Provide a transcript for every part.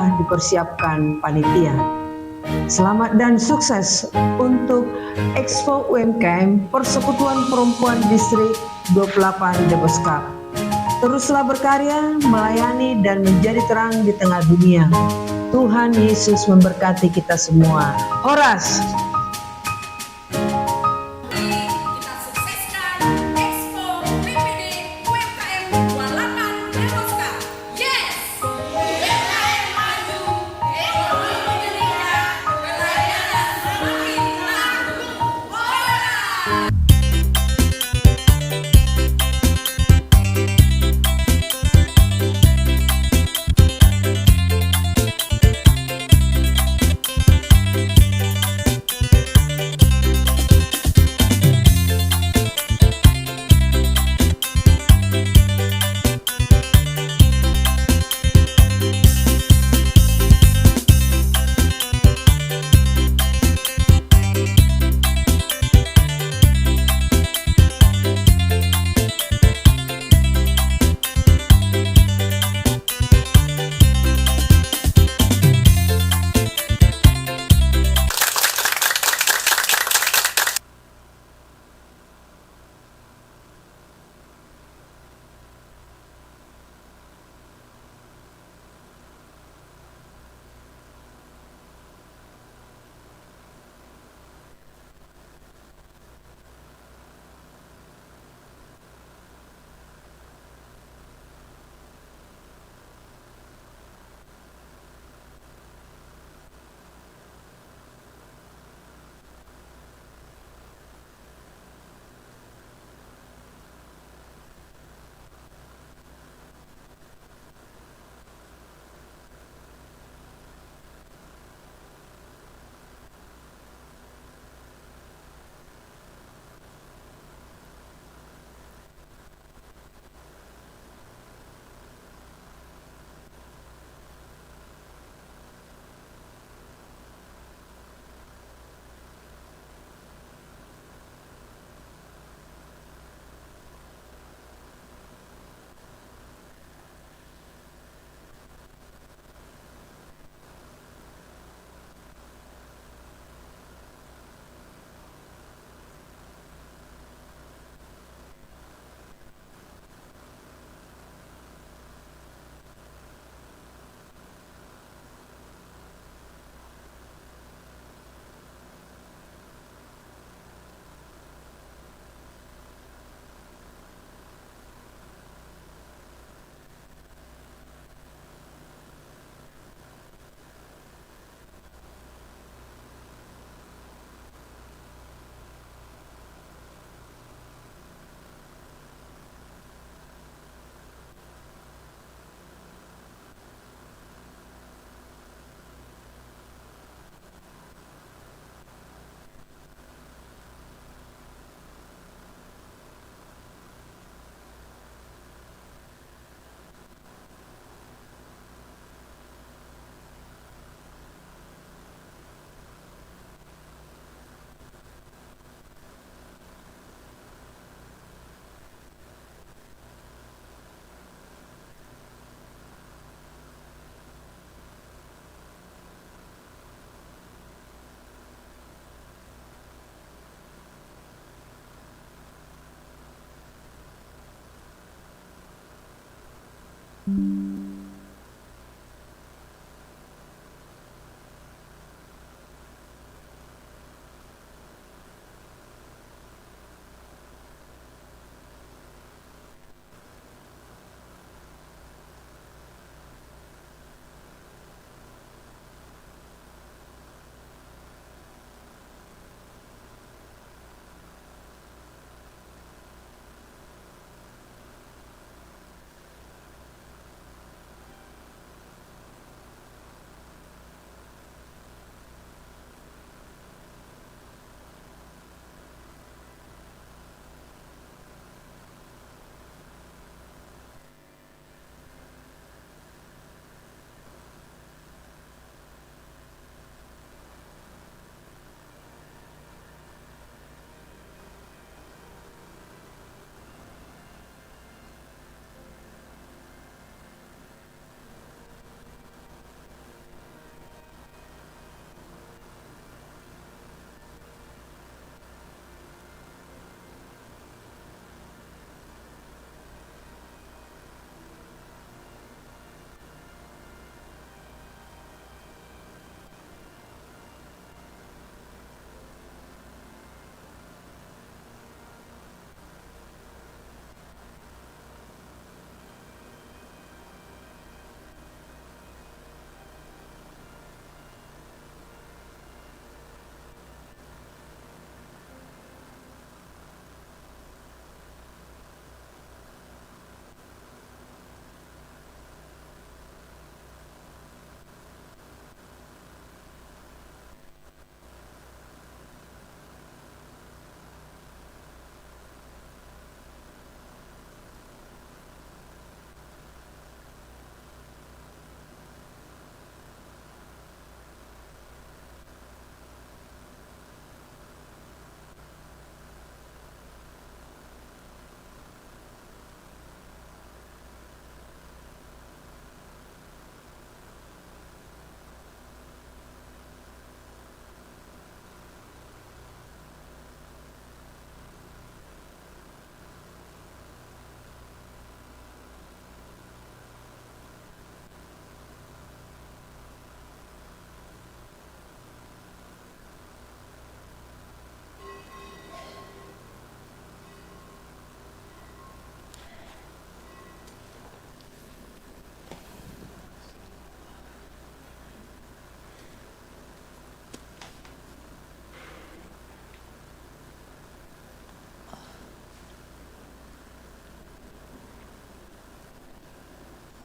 sudah dipersiapkan panitia. Selamat dan sukses untuk Expo UMKM Persekutuan Perempuan Distrik 28 Debos Cup. Teruslah berkarya, melayani dan menjadi terang di tengah dunia. Tuhan Yesus memberkati kita semua. Horas.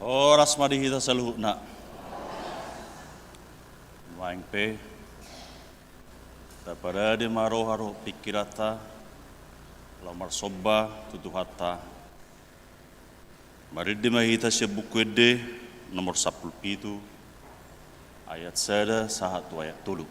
Oras madihita sa luhuna. Maing pe. Tapada de maroharo pikirata. Lamar sobba tutuhata. Maridi mahita siya bukwede nomor 17 ayat 1 sahat ayat 3.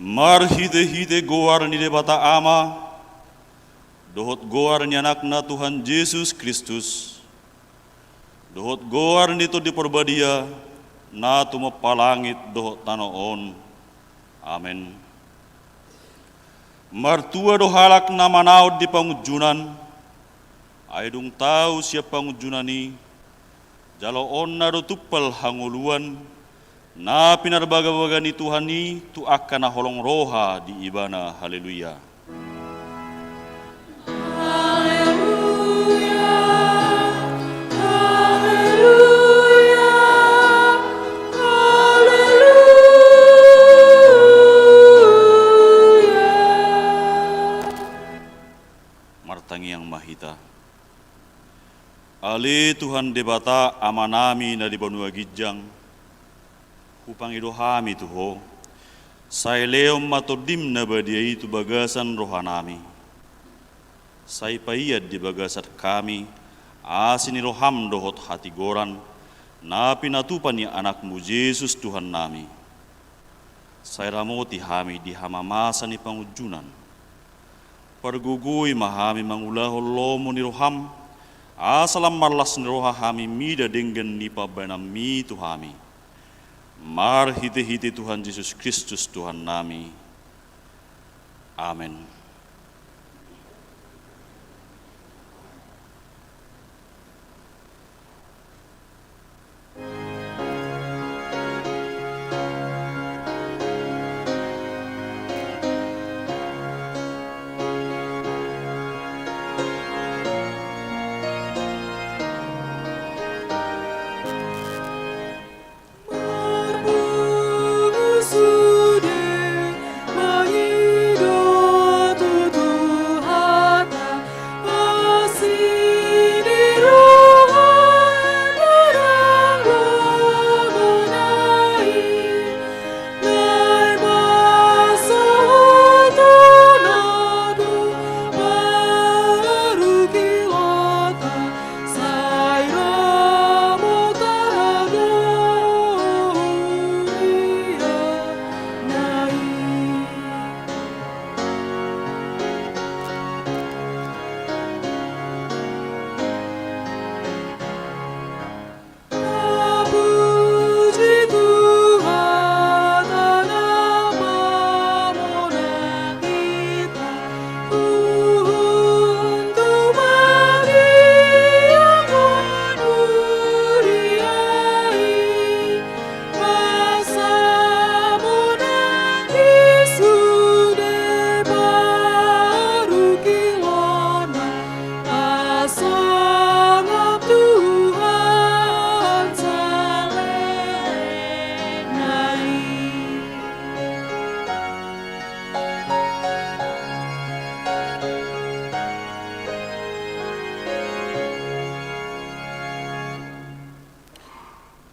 Mar hide goar ni debata ama, dohot goar ni anakna Tuhan Yesus Kristus, dohot goar ni to di perbadia, na tumo palangit dohot tanoon. Amen. Martua dohalak na manaod di pangujunan, ay dung tahu siapa pangujunani, jaloon na do tupal hanguluan, na pinarbaga-baga ni Tuhan ni tu akan naholong roha di ibana. Haleluya. Haleluya. Haleluya. Haleluya. Martangi yang mahita. Ale Tuhan debata amanami na di banua gijang, upang idohami tuho, say leom matodim na badia itu bagasan rohanami. Say paiyad di bagasat kami, asin roham dohot hati goran, na pinatupan ni anakmu Yesus Tuhan nami. Say ramoti hami di hamamasa ni pangujunan. Pergugui mahami mangulahol lomo ni roham, asalam marlas ni roha hami mida dengan nipa banami tuhami. Mar hite Tuhan Yesus Kristus Tuhan nami. Amin.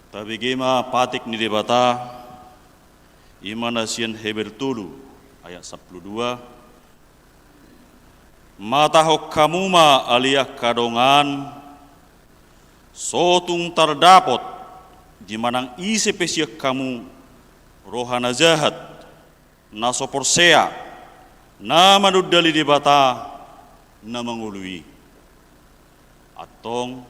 Tapi gema patik ni debata imana sian Hebel tulu ayat 12 mata kamuma aliah kadongan sotung terdapat di manang isi pesiak kamu rohana jahat naso porsea na manudali debata na mangului atong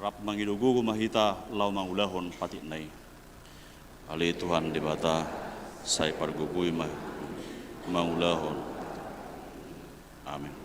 rap mangidugugu mahita lau mangulahon patik nai ali Tuhan debata saya pargugui mangulahon amin.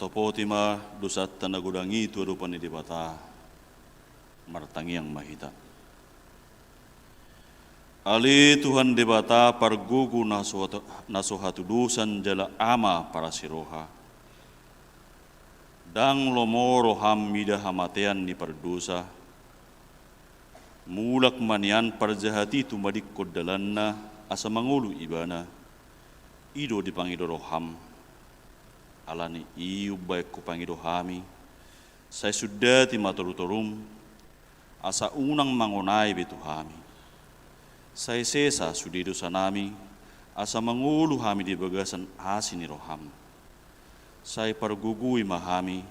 Potima dosat tanagudangi tu rupan di bata martangi yang mahita. Ali Tuhan debata pargugu nasuhatu dusan jala ama para siroha. Dang lomoro ham mida hamatean ni perdosa. Mulak manian parjahati tumadik kodalanna asa mangulu ibana. Ido dipangido roham. Alani iu baik ku pangido hami. Saya sudah timatorutorum asa unang mangonai betu hami. Saya sesa sudi dosa nami asa mangulu hami di bagasan asini roham. Saya pargugui mahami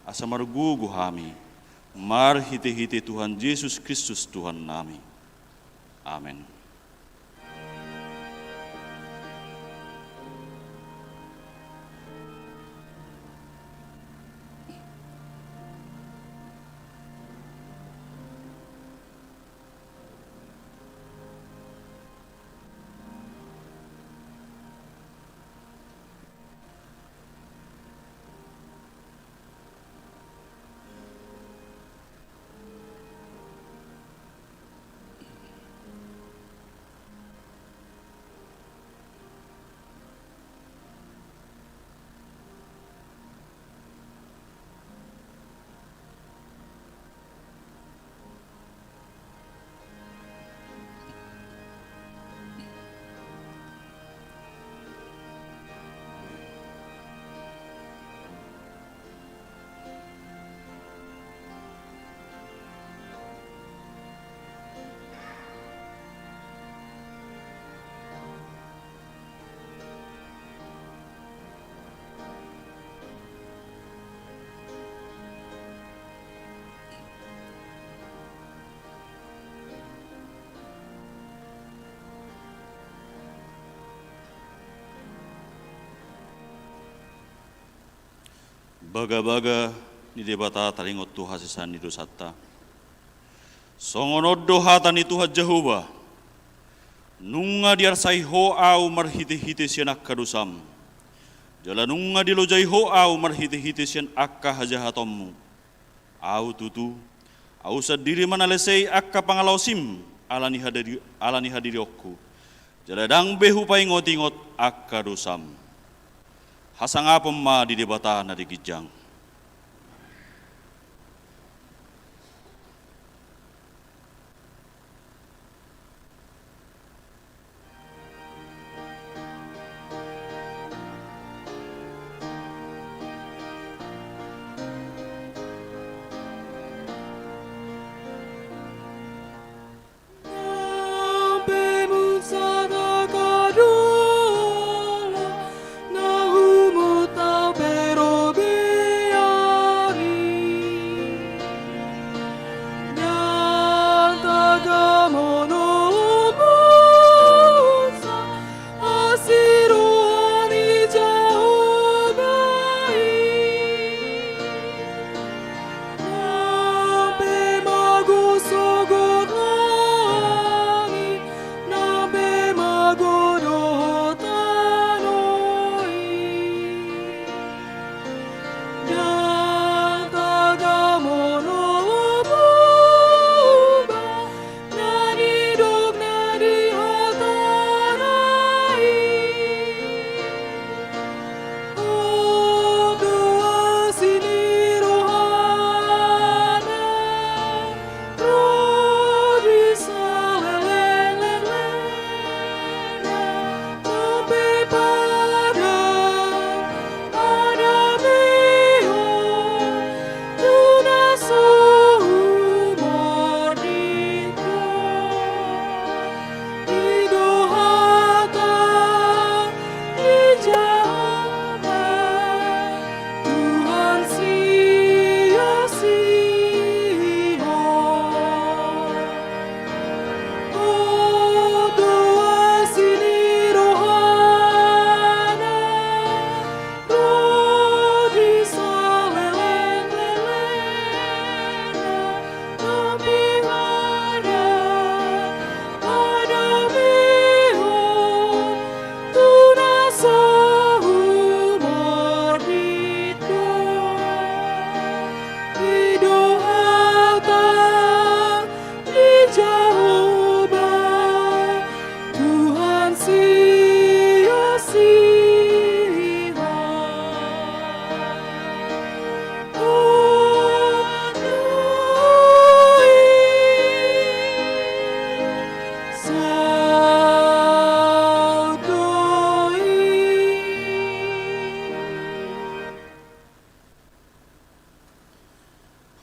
asa margugu hami mar hite-hite Tuhan Yesus Kristus Tuhan nami. Amin. Baga-baga ni debata talingot tu hasisan itu satta. Songonod dohatan itu Jehovah. Nunga diar sai ho au marhite-hite sianak kadusam. Jalanunga di lojai ho au marhiti-hiti sian akka hajahatommu. Au tutu, au sadiri manalesei akka pangalausim alani hadiriokku. Jaladang behu pai ngotingot akka dosam. Hasangapem ma di debata na di Gijang.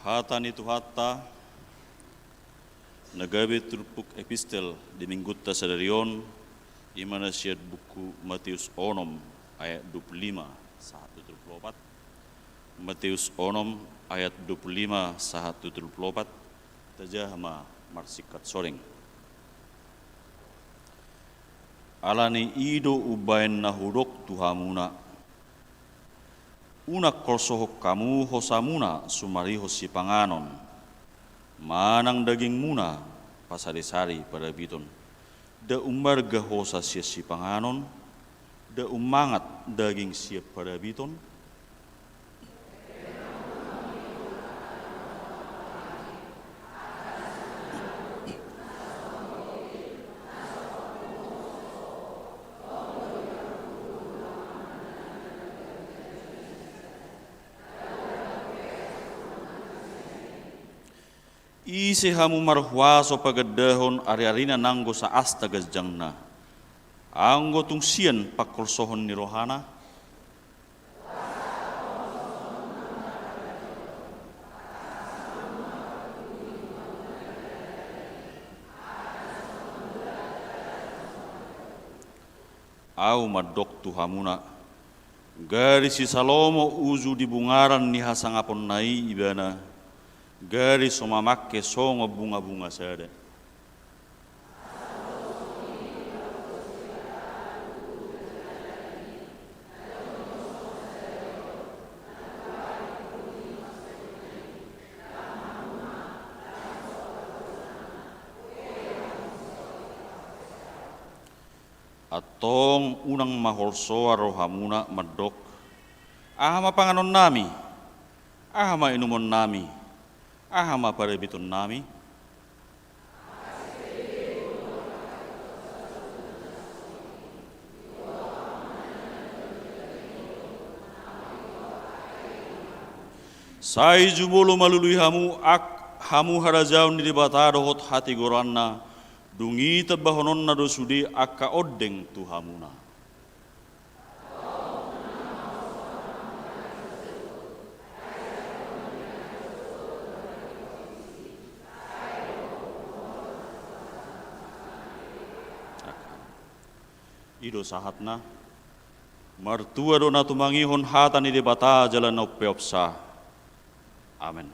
Hatan itu hatta nagabe turpuk epistel di minggutta sadarion imana siad buku Matius onom ayat 25 1-24 Matius onom ayat 25 1-24 tajahma marsikat soreng alani ido ubain nahudok tuhamuna unak kolsohok kamu hosamuna sumari hosi panganon manang daging muna pasari-sari pada biton da umarga hosa sia si panganon da umangat daging siap pada biton isi hamu marhuaso pagadahon ari-arina nanggo sa astagas jangna. Anggo tungsian pakolsohon ni rohana. Au madok tuhamuna. Garis si Salomo uzu di bungaran ni hasangapon nai ibana. Garis somamakke songo bunga-bunga sada. Atong unang maholsoa rohamuna madok ahama panganon nami, ahama inumon nami, ahama parebitun nami. Sai jumolo malului hamu harajaun di bata dohot hati goranna dungi tebahonon na dosudi akka odeng tu hamuna. Ido sahatna martua dona tumangihon hatan di bata jalan oppeopsa. Amin.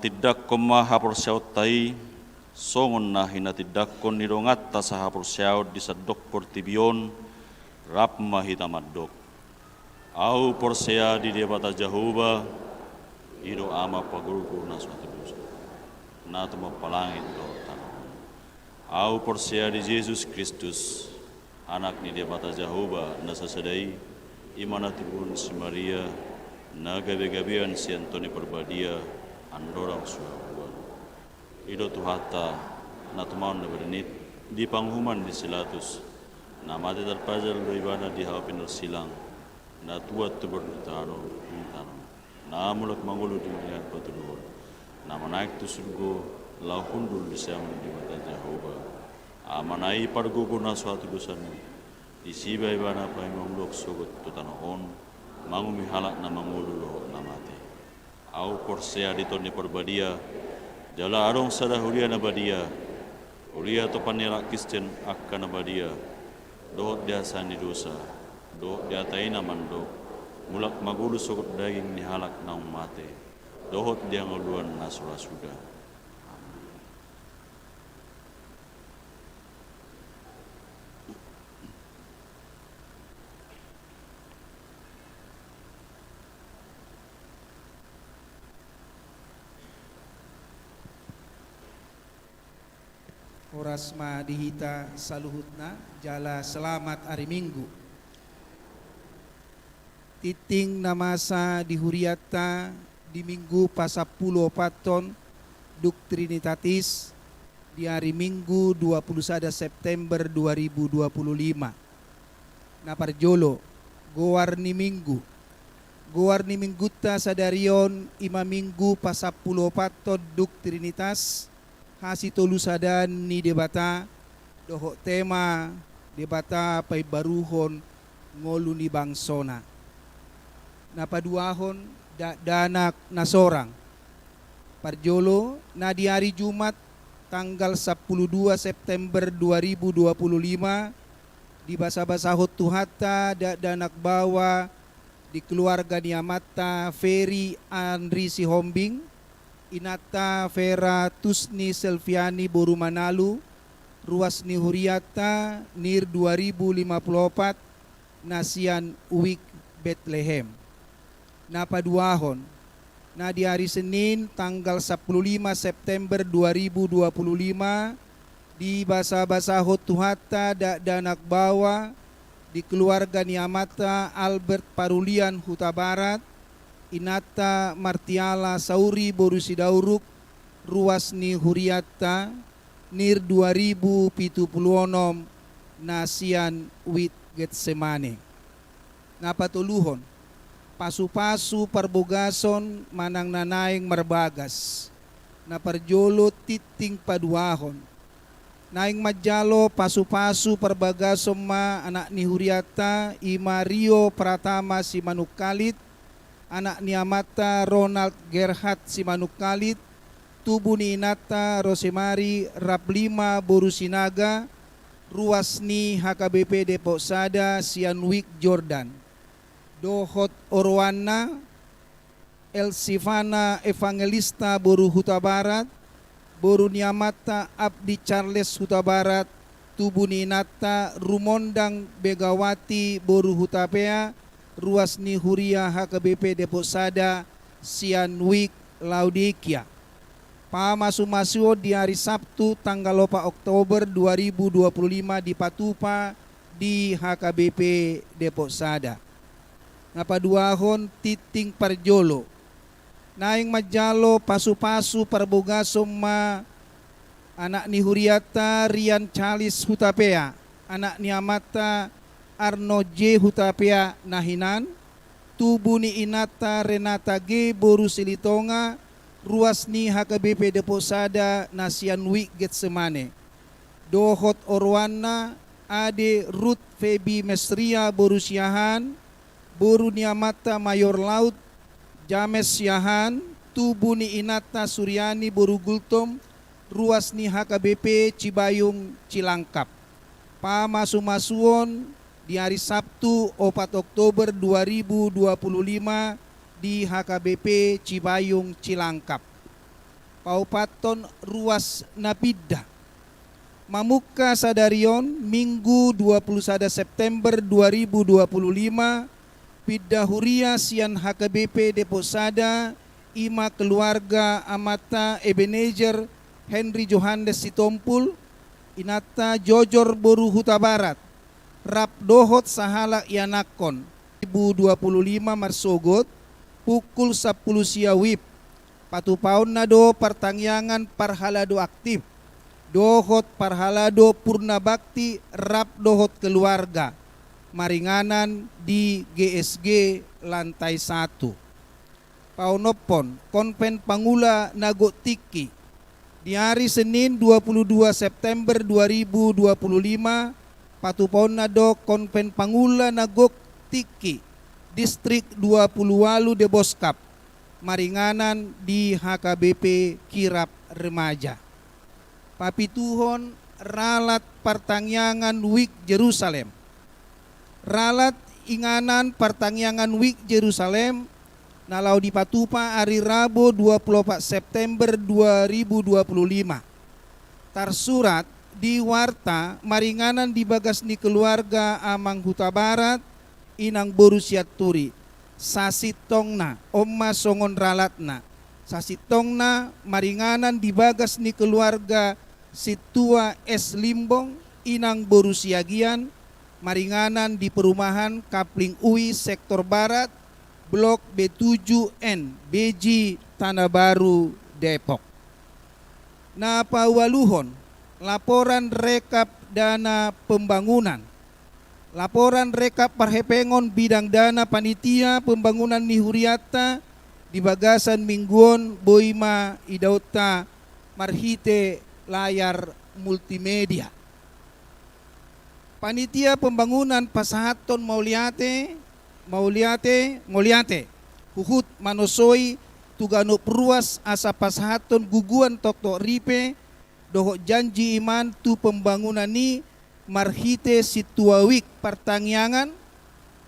matidakkon maha porsiautai, songon na hinatidakkon nidongatta saha porsiaut di sadok portibion, rap mahitamadok. Au porsea di debata Jehovah, ido ama pagurgur na suatu dosa. Na tuma palangit do tanah. Au porsea di Yesus Kristus, anak ni debata Jehovah na sasadai, imana tibun si Maria, na gabi-gabian si Antoni Perbadia, andorang suahuan. Ido tuhata, na tumaun na berenit, di panghuman di silatus, na mati terpajal do ibana di hawapin silang, na tuat tu berdutaro, na mulak mangulu di melihat patuluan, na menaik tu surgo, lau hundul di siamun di mata Jehovah, amanai pargugur na suatu dosanu, di siba ibana pa imamlok sogot tu tanahon, mangumi halak na mangulu lo na mati. Au porsea di toni Perbadia, jala arong sada huria na badia, huria to panelak Kristen akka na badia, dohot dia sani dosa, dohot dia taina mando, mulak magulu sogot daging ni halak na mate, dohot dia nguluan na sudah. Orasma dihita saluhutna jala selamat hari Minggu. Titing namasa dihuriata di Minggu pasapulo paton Duk Trinitatis di hari Minggu 21 September 2025. Naparjolo gowarni Minggu. Gowarni Mingguta sadarion ima Minggu pasapulo paton Duk Trinitas hasi tolusadan ni debata doho tema debata pay baruhon ngolu ni bangsona. Napaduahon danak nasorang. Parjolo na di hari Jumat tanggal 12 September 2025 di basa-basahot tuhata danak bawa di keluarga niamata Ferry Andri Sihombing, Inata Vera Tusni Selviani Boru Manalu, Ruas ni Huriata Nir 2054, Nasian Uwik Bethlehem. Napaduahon, na di hari Senin tanggal 15 September 2025 di basa-basahot tuhata danak bawa di keluarga niamata Albert Parulian Huta Barat, Inata Martiala Sauri Borusidauruk, Ruas ni Huriata Nir 2076, Nasian Wit Getsemane. Napatuluhon, pasu-pasu parbogason manang nanaing marbagas, naparjolo titing paduahon. Naing majalo pasu-pasu parbagasom ma anak ni Huriata ima Rio Pratama si Manukalit, anak ni Amata Ronald Gerhard Simanukalit, tubuh ni Inata Rosemary Raplima Borusinaga, Ruas ni HKBP Depok Sada Sianwik Jordan, Dohot Orwana Elsivana Evangelista Boru Huta Barat, Boru ni Amata Abdi Charles Huta Barat, tubuh ni Inata Rumondang Begawati Boru Hutapea, Ruas ni Huria HKBP Depok Sada Sianwik Laodikia. Pamasu-masu di hari Sabtu tanggal 4 Oktober 2025 di Patupa di HKBP Depok Sada. Napaduahon titing parjolo. Naing majalo pasu-pasu parbogasom ma anak ni Huriata Rian Charles Hutapea, anak ni Amata Arno J Hutapea Nahinan, tubuh ni Inata Renata G Boru Silitonga, Ruas ni HKBP Depok Sada Nasian Wik Getsemane, Dohot Orwana Ade Ruth Febi Mesria Boru Siahan, Boru ni Amata Mayor Laut James Siahan, tubuh ni Inata Suryani Boru Gultom, Ruas ni HKBP Cibayung Cilangkap. Pamasu-masuon di hari Sabtu 4 Oktober 2025 di HKBP Cibayung Cilangkap. paupaton ruas napidda. Mamuka sadarion Minggu 21 September 2025 pidda huria sian HKBP Deposada ima keluarga amata Ebenezer Henry Johannes Sitompul inata Jojor Boru Huta Barat rap dohot sahala ianakon 2025 Marsogot pukul 10 siawip patupaon na do pertangyangan parhalado aktif dohot parhalado purna bakti rap dohot keluarga maringanan di GSG lantai 1. Paunopon konven Pangula Nago Tiki di hari Senin 22 September 2025 patupaon na do konven Pangula Nago Tiki distrik 28 de Boskap maringanan di HKBP Kirap Remaja. Papituhon ralat pertangyangan Wik Jerusalem. Ralat inganan pertangyangan Wik Jerusalem nalau di Patupa hari Rabu 24 September 2025. Tarsurat di warta maringanan di bagas ni keluarga Amang Huta Barat inang Borusiat Turi. Sasitongna omma songon ralatna. Sasitongna maringanan di bagas ni keluarga Situa S. Limbong inang Borusiagian maringanan di perumahan Kapling UI sektor Barat Blok B7N BJ Tanah Baru Depok. Na pawaluhon laporan rekap dana pembangunan. Laporan rekap parhepengon bidang dana panitia pembangunan Nihuriata di bagasan mingguon Boima Idauta Marhite layar multimedia. Panitia pembangunan Pasahaton Mauliate Huhut Manosoi Tuganup Ruas asa Pasahaton guguan Tokto Ripe doho janji iman tu pembangunan ni marhite situawik pertangyangan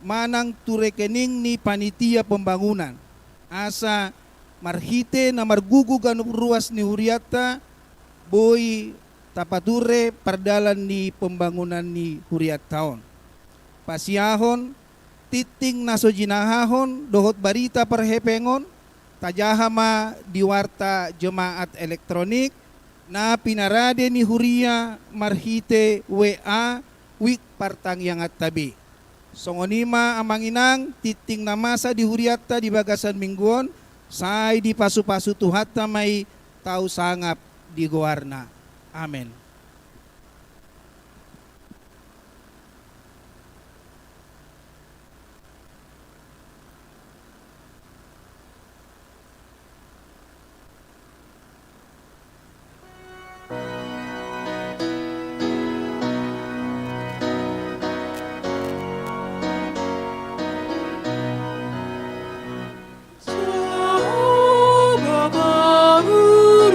manang tu rekening ni panitia pembangunan asa marhite namar gugu ganup ruas ni Huriata boy tapature perdalan ni pembangunan ni Huriat taon. Pasiahon titing nasojinahahon dohot barita perhepengon tajahama di warta jemaat elektronik na pinarade ni Huria marhite WA wik partang yang tabi. Songonima amanginang titing namasa di Huriata di bagasan mingguon say di pasu-pasu tuhata may tau sangap di goarna. Amin. Jehovah Bahurubi,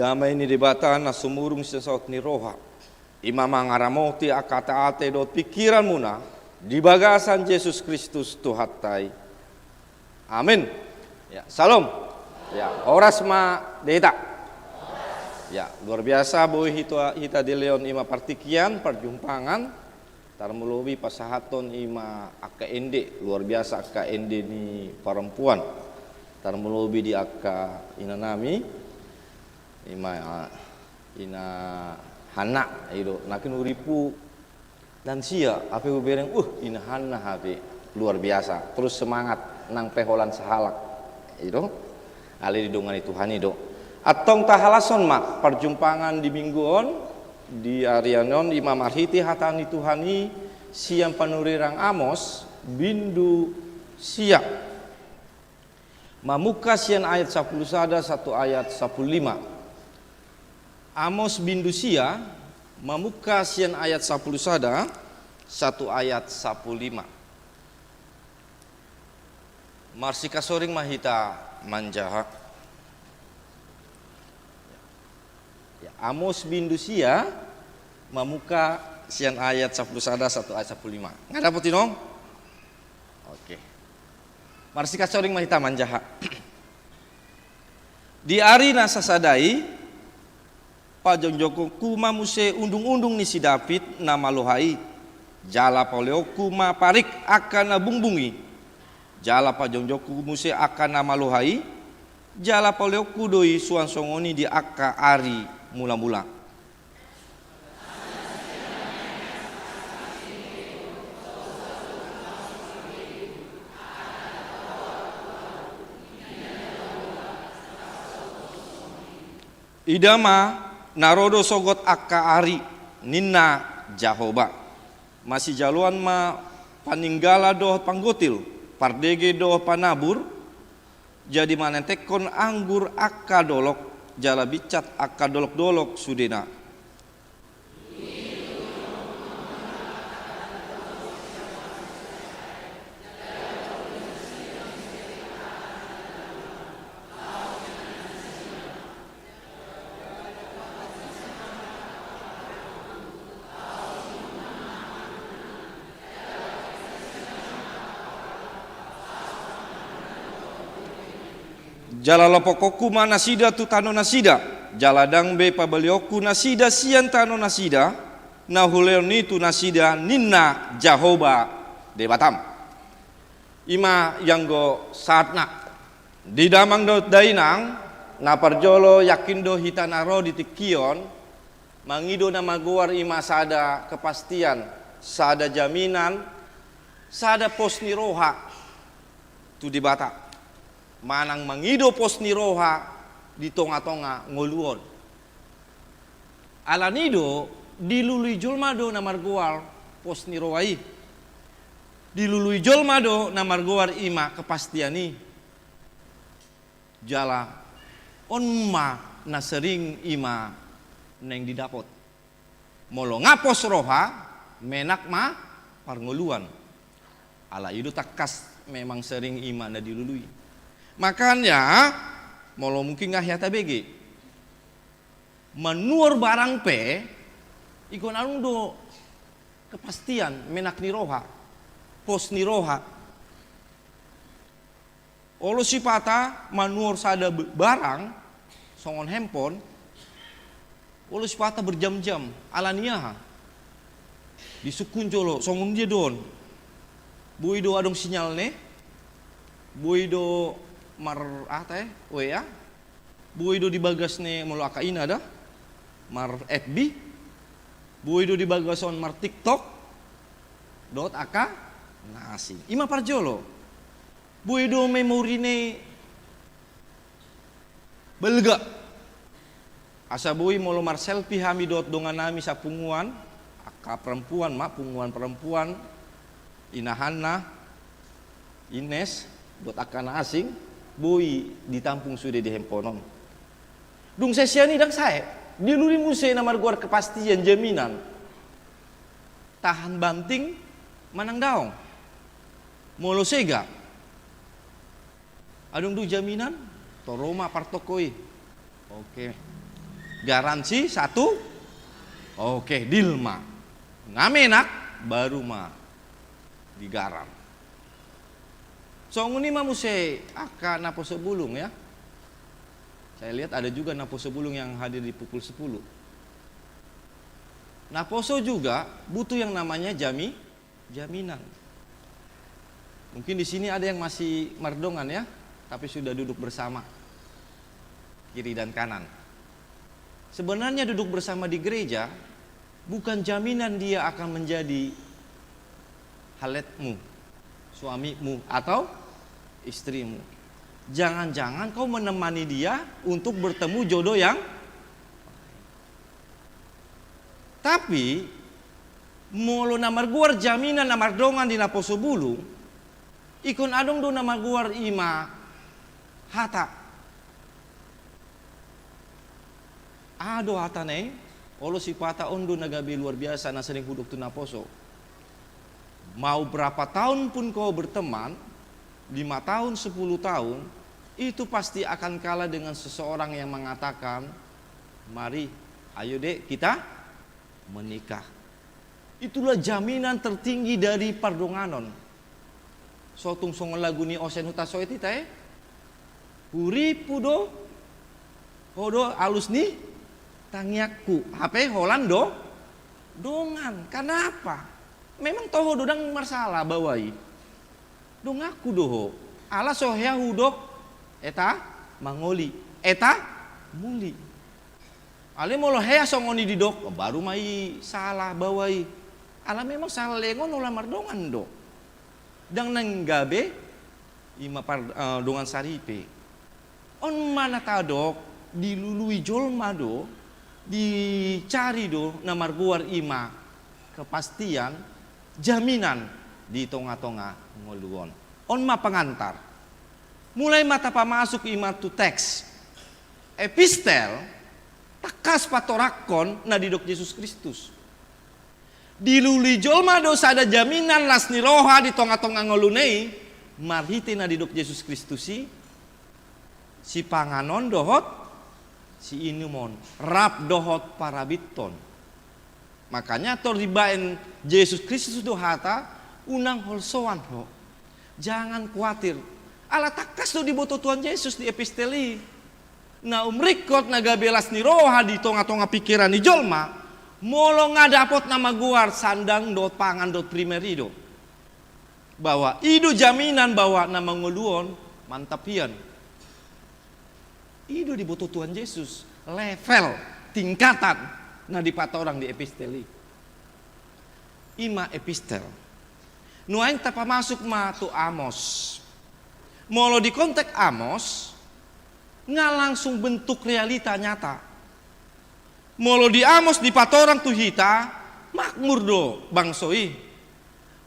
Damai ni debatan na sumurung sesaut ni roha. Ima mangaramoti akata ate dot pikiran muna di bagasan Yesus Kristus Tuhatai. Amin. Ya, salam. Ya, oras ma deta. Ya, luar biasa boy hita di leon ima partikian perjumpangan tarmulubi pasahaton ima akka ende luar biasa akka ende ni perempuan tarmulubi di akka inanami ima ina hana itu nakin uripu dan sia apa bereng ina hana hape luar biasa terus semangat nang peholan sahalak itu ali di dongan Tuhan itu atong tahalason mak perjumpangan di mingguon di Arianon Imam Arhiti hatani Tuhani siang panurirang Amos bindu siap mamuka sian ayat 10 sada satu ayat 15 Amos bindu sia mamuka sian ayat 10 sada satu ayat 15 marsika soring mahita manjaha Amos bindu sia mamuka sian ayat 10 sada 1 ayat 15. Nggak dapet inong? Oke. Marsika soring mahita manjaha. Di ari nasa sadai Pajon Joko kuma muse undung-undung ni si David nama lohai. Jala poleo kuma parik akan bungbungi. Jala Pajon Joko muse akan nama lohai. Jala poleo kudoi suan songoni di akka ari mula-mula. Idama narodo sogot akka ari ninna Jahoba. Masih jaluan ma paninggala doh panggotil, pardege doh panabur. Jadi manentekon anggur akka dolok. Jala bicat akka dolok-dolok sudena. Jala lopokoku ma nasida tu tano nasida. Jala dangbe pabalioku nasida sian tano nasida. Na huleoni tu nasida ninna Jahoba de Batam. Ima yanggo saatna. Di damang do dainang na parjolo yakindo hitanaro di tikion. Mangido na maguar ima sada kepastian, sada jaminan, sada pos ni roha tu di Batam. Manang mangido pos ni roha di tonga-tonga ngoluon. Alanido dilului jolmado na margoar pos ni rohai. Dilului jolmado na margoar ima kepastiani. Jala onma na sering ima neng didapot. Molo ngapos roha menak ma parngoluan. Ala itu takas memang sering ima na dilului. Makanya molo mungkin nggak ya BG manuar barang pe ikon alung do kepastian menak ni roha pos ni roha olo si pata manuar sada barang songon handphone olo si pata berjam-jam alania disukun jolo songon dia don buido adong sinyal ne buido mar ya buido di bagas ne molo aka ina dah mar FB buido di bagason mar TikTok dot aka nasi ima parjolo buido memori ne belga asa bui molo mar selfie hami dot dongan nami sapunguan aka perempuan mak punguan perempuan inahanna Ines dot aka na asing bui ditampung sudah di handphone. Dung sesiani dang saya. Dia luri muse na marguar kepastian jaminan. Tahan banting manang daong. Molo sega. Adung du jaminan toroma partokoi. Oke. Garansi satu. Oke, dilma. Ngamenak baru mah digaram. So nguni mah muse aka napo sebulung ya. Saya lihat ada juga naposo bulung yang hadir di pukul 10. Naposo juga butuh yang namanya jaminan. Mungkin di sini ada yang masih merdongan ya, tapi sudah duduk bersama kiri dan kanan. Sebenarnya duduk bersama di gereja bukan jaminan dia akan menjadi haletmu, suamimu atau istrimu. Jangan-jangan kau menemani dia untuk bertemu jodoh yang. Tapi molo namar guar jaminan namar dongan di naposo bulung ikon adong do namar guar ima hata. Ado hata ne olo si pata ondo nagabi luar biasa na sering hudok tu naposo. Mau berapa tahun pun kau berteman, 5 tahun, 10 tahun, itu pasti akan kalah dengan seseorang yang mengatakan, mari, ayo dek kita menikah. Itulah jaminan tertinggi dari pardonganon. Sotung songon lagu ni osen huta soeti tae. Puri pudo, hodo alus ni tangiakku. HP Holando, dongan. Kenapa? Memang toho dodang masalah bawai. Dong aku doho. Ala sohya hudok eta mangoli. Eta muli. Ale molo hea songoni didok baru mai salah bawai. Ala memang salah lengon ulah mardongan do. Dang nanggabe ima dongan saripe. On mana tadok dilului jolma do, dicari do namar guar ima kepastian jaminan di tonga-tonga ngoluon. On ma pengantar. Mulai mata pamasuk ima tu teks epistel takas patorakon na didok Yesus Kristus. Diluli jolma dosa ada jaminan las ni roha di tonga-tonga ngolunei marhiti na didok Yesus Kristus si panganon dohot si inumon rap dohot parabiton. Makanya toribaen Yesus Kristus do hata unang holsoan ho. Jangan khawatir. Ala takas do diboto Tuhan Yesus di episteli. Na umrikot nagabelas ni roha di tonga-tonga pikiran ni jolma, molo ngadapot nama guar sandang dot pangan dot primerido. Bahwa idu jaminan bahwa nama nguluon mantapian. Idu diboto Tuhan Yesus level tingkatan na dipata orang di episteli. Ima epistel. Nuaing tapa masuk ma tu Amos. Molo di konteks Amos nggak langsung bentuk realita nyata. Molo di Amos di patorang tu hita makmur do bangsoi.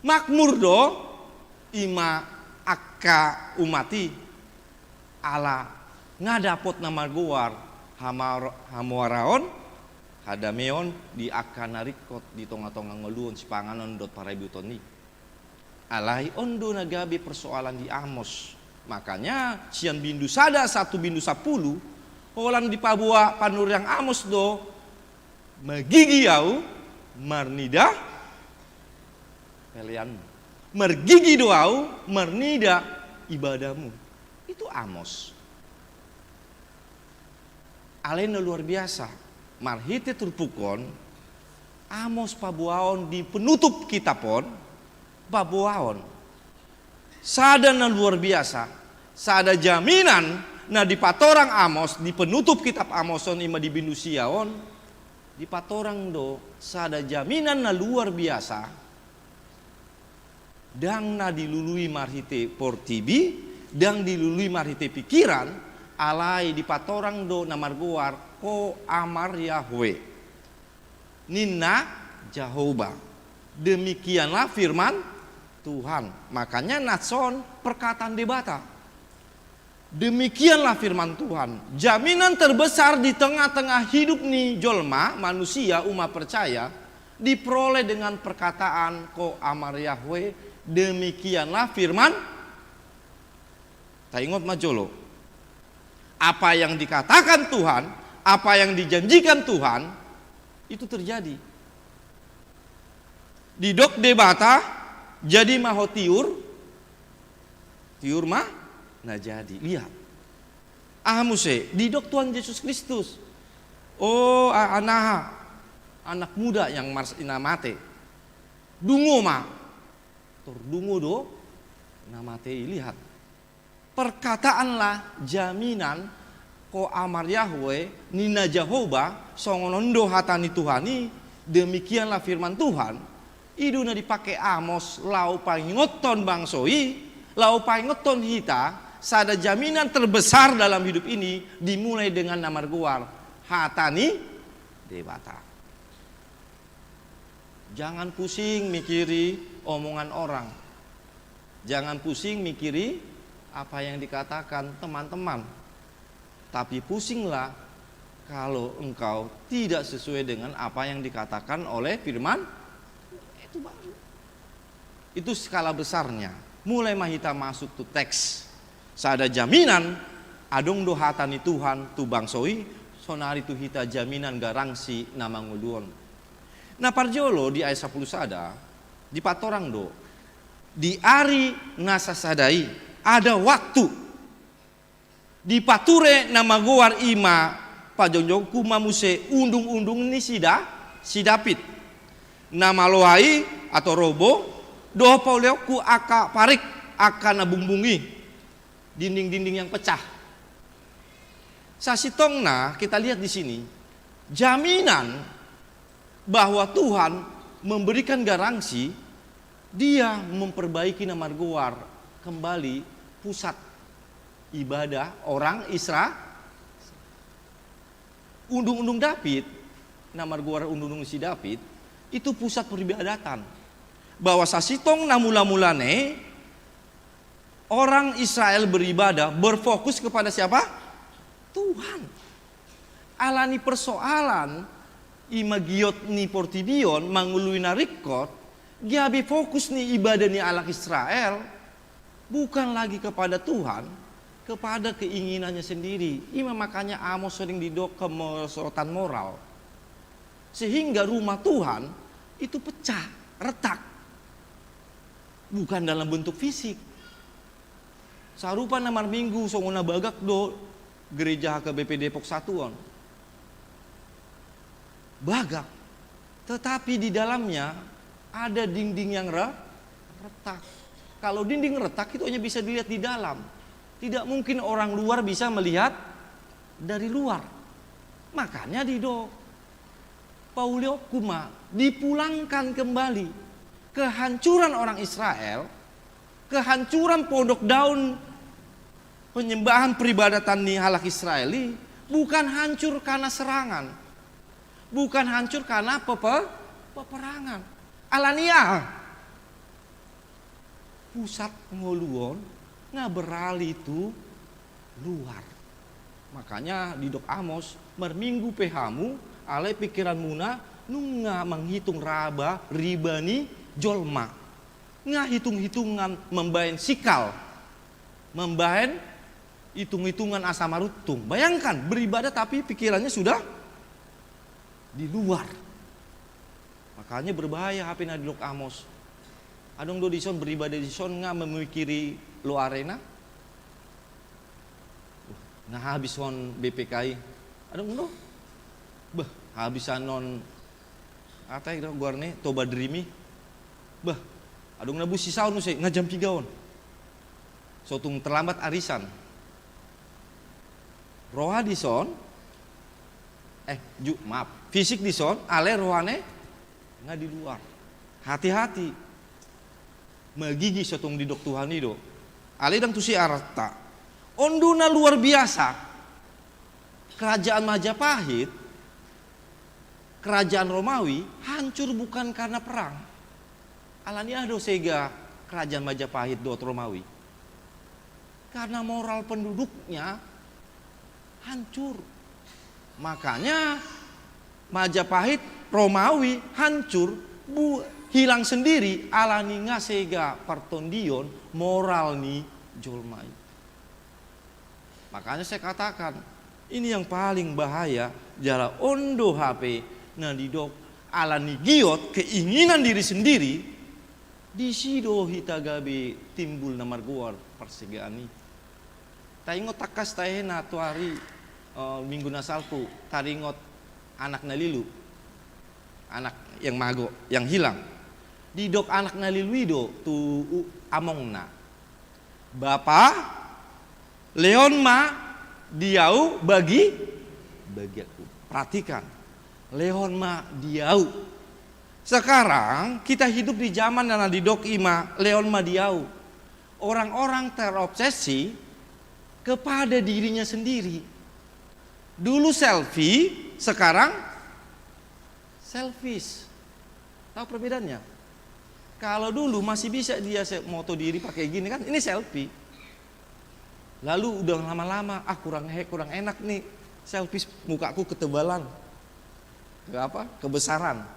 Makmur do ima akka umati ala ngadapot nama guar hamuaraon hadameon di akka narikot di tonga-tonga ngeluon si panganon dot parabutoni. Alai ondo nagabi persoalan di Amos. Makanya sian bindu sada 1 bindu 10 holan di pabua panur yang Amos do magigi au marnida pelianmu mergigi do au marnida ibadamu. Itu Amos. Alena luar biasa marhite turpukon Amos pabuaon di penutup kitabon pabuaon sada na luar biasa, sada jaminan na di patorang Amos di penutup kitab Amoson ima di bindu siaon di patorang do sada jaminan na luar biasa dang na dilului marhite portibi dang dilului marhite pikiran alai di patorang do na marguar ko amar Yahweh ninna Jehovah. Demikianlah firman Tuhan. Makanya natson perkataan debata. Demikianlah firman Tuhan. Jaminan terbesar di tengah-tengah hidup nih jolma manusia umat percaya diperoleh dengan perkataan ko amar Yahweh. Demikianlah firman. Tak ingat majolo. Apa yang dikatakan Tuhan apa yang dijanjikan Tuhan itu terjadi. Di dok debata jadi maho tiur mah nah jadi. Lihat. Muse di dok Tuhan Yesus Kristus. Oh, anak muda yang ina mate. Dungo mah. Tordungo do namate lihat. Perkataanlah jaminan ko amar Yahweh nina Jehovah songonondo hatani Tuhani, demikianlah firman Tuhan. Iduna dipakai Amos lau paingoton bangsoi, lau paingoton hita, sada jaminan terbesar dalam hidup ini dimulai dengan namar guar hatani debata. Jangan pusing mikiri omongan orang. Jangan pusing mikiri apa yang dikatakan teman-teman. Tapi pusinglah kalau engkau tidak sesuai dengan apa yang dikatakan oleh firman. Itu baru. Itu skala besarnya. Mulai mahita masuk tu teks. Sada jaminan adong do hatani Tuhan tu bangsoi, sonari tu hita jaminan garangsi nama nguduon. Nah parjolo di ayat 10 sada di patorang do di ari nasa sadai ada waktu di pature nama goar ima pajonjong kumamuse undung-undung ni si David nama loai atau robo doh pauleoku aka parik akan nabumbungi dinding-dinding yang pecah. Sasitongna kita lihat di sini jaminan bahwa Tuhan memberikan garansi dia memperbaiki nama goar kembali pusat ibadah orang Israel. Undung-undung David, nama goar undung-undung si David itu pusat peribadatan. Bahwa sasitong namula-mulane orang Israel beribadah berfokus kepada siapa? Tuhan. Alani persoalan imagiot ni portibion mangului narikot giabe fokus ni ibadah ni anak Israel bukan lagi kepada Tuhan, kepada keinginannya sendiri. Ima makanya Amos sering didok kemerosotan moral. Sehingga rumah Tuhan itu pecah, retak. Bukan dalam bentuk fisik. Sarupa namar minggu songona bagak do gereja HKBP Depok Satuan. Bagak. Tetapi di dalamnya ada dinding yang retak. Kalau dinding retak itu hanya bisa dilihat di dalam. Tidak mungkin orang luar bisa melihat dari luar. Makanya dido Paulio Kuma dipulangkan kembali. Kehancuran orang Israel, kehancuran pondok daun penyembahan peribadatan ni halak Israeli bukan hancur karena serangan. Bukan hancur karena peperangan. Alania pusat ngoluon ngaberali itu luar. Makanya di dok Amos merminggu pehamu ale pikiran muna nunga menghitung raba ribani jolma. Nga hitung-hitungan membaen sikal. Membaen hitung-hitungan asamarutung. Bayangkan beribadah tapi pikirannya sudah di luar. Makanya berbahaya HP na di dok Amos. Adong do dison beribadah dison nga memikiri lo arena. Nah habis on BPKI. Adong do. Beh, habisan non atay do guarne toba drimi. Beh, adong nabu sisaon usai ngajam 3 on. Sotung terlambat arisan. Roha dison fisik dison ale rohane nggak di luar. Hati-hati. Magigi sotung di dok Tuhan itu. Ale dang tusi arta. Onduna luar biasa. Kerajaan Majapahit, kerajaan Romawi hancur bukan karena perang. Alania do sega kerajaan Majapahit do Romawi. Karena moral penduduknya hancur. Makanya Majapahit Romawi hancur hilang sendiri alani ngasega partondion moral ni jolmai. Makanya saya katakan Ini yang paling bahaya. Jala ondo HP na didok ala ni giot keinginan diri sendiri di sido hita gabe timbul na marguar persegaan ini. Taingot takas tahena tuari minggu nasalpu taringot anak na lilu, anak yang mago yang hilang. Didok anak na lilu ido tu among na Bapa Leon ma diau bagi aku. Perhatikan, Leon ma diau. Sekarang kita hidup di zaman yang didok ima Leon ma diau. Orang-orang terobsesi kepada dirinya sendiri. Dulu selfie, sekarang selfish. Tahu perbedaannya? Kalau dulu masih bisa dia moto diri pakai gini kan, ini selfie. Lalu udah lama-lama, kurang enak nih selfie, mukaku ketebalan, kebesaran.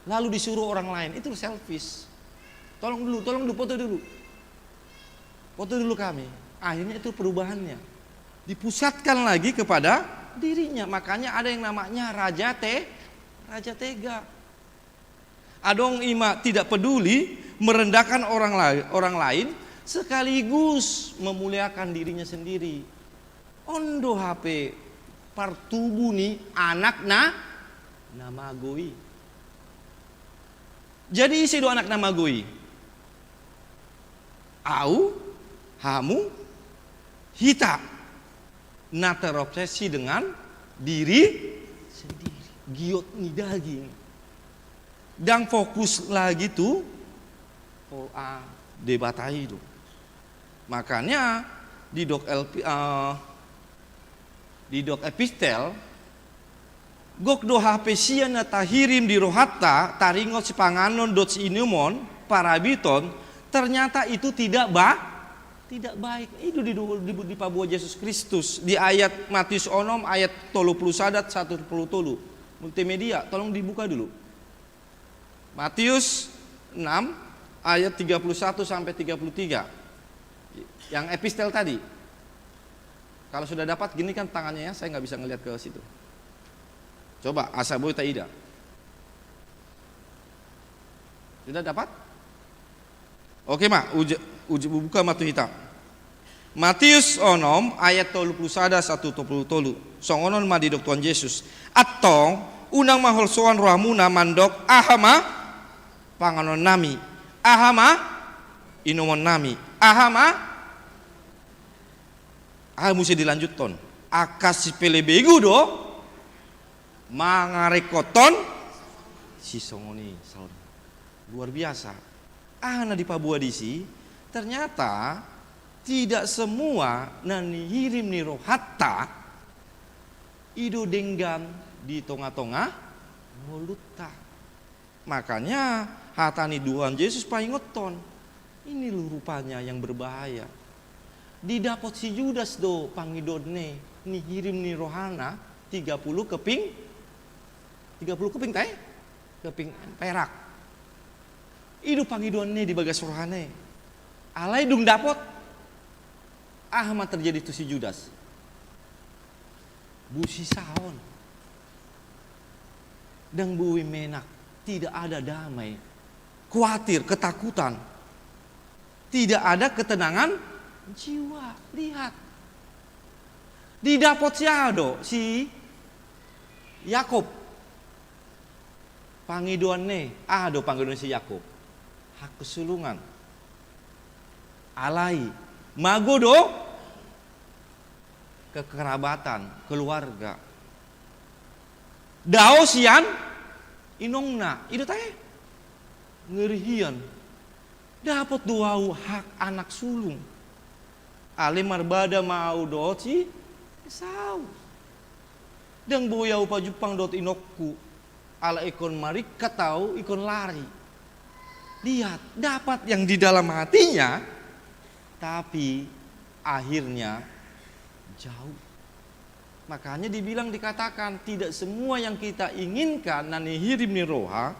Lalu disuruh orang lain, itu selfish. Tolong dulu, foto dulu kami. Akhirnya itu perubahannya, dipusatkan lagi kepada dirinya. Makanya ada yang namanya raja tega. Adong ima tidak peduli merendahkan orang lain sekaligus memuliakan dirinya sendiri. Ondo HP partubuni anak namagoi. Jadi isi do anak namagoi. Au, hamu, hita. Na terobsesi dengan diri sendiri. Giot ni daging. Dan fokus lagi tuh debatai itu. Makanya di dok epistel gok do HP siana tahirim di rohatta taringot sipanganon dot inumon parabiton, ternyata itu tidak baik. Itu di pabuah Yesus Kristus di ayat Matius 6 ayat 31 1 multimedia, tolong dibuka dulu. Matius 6 ayat 31 sampai 33. Yang epistel tadi. Kalau sudah dapat gini kan tangannya ya, saya nggak bisa ngelihat ke situ. Coba asaboy taida. Sudah dapat? Oke, Mak, uji buka matu hitam. Matius 6 ayat 31 1 songonon madi dok Tuhan Yesus. Atong unang mahol soan rohamuna mandok ahama panganon nami, ahama inomon nami, ahama mesti dilanjutkan. Akasi pelebegu do mangarekoton si songoni saud. Luar biasa. Ana di Papua disi ternyata tidak semua nani hirim ni rohatta ido denggan di tonga-tonga mulutta. Makanya hatani Tuhan Yesus paingoton. Ini lu rupanya yang berbahaya. Didapot si Judas do pangidodne ni hirim ni rohana 30 keping teh keping perak. Idu pangidodne di bagas rohane. Alai dung dapot. Ahmad terjadi tu si Judas. Busi saon. Dan buwi menak. Tidak ada damai, khawatir, ketakutan. Tidak ada ketenangan jiwa. Lihat. Didapot si Yakob. Pangiduanne, panggiduan si Yakob. Hak kesulungan. Alai, magodo kekerabatan, keluarga. Daosian inongna itu teh ngerihian dapat duau hak anak sulung ale marbada mau doci sau dan boyau pajupang dot inokku ala ikon marik katau ikon lari. Lihat, dapat yang di dalam hatinya tapi akhirnya jauh. Makanya dikatakan tidak semua yang kita inginkan nani hirim ni roha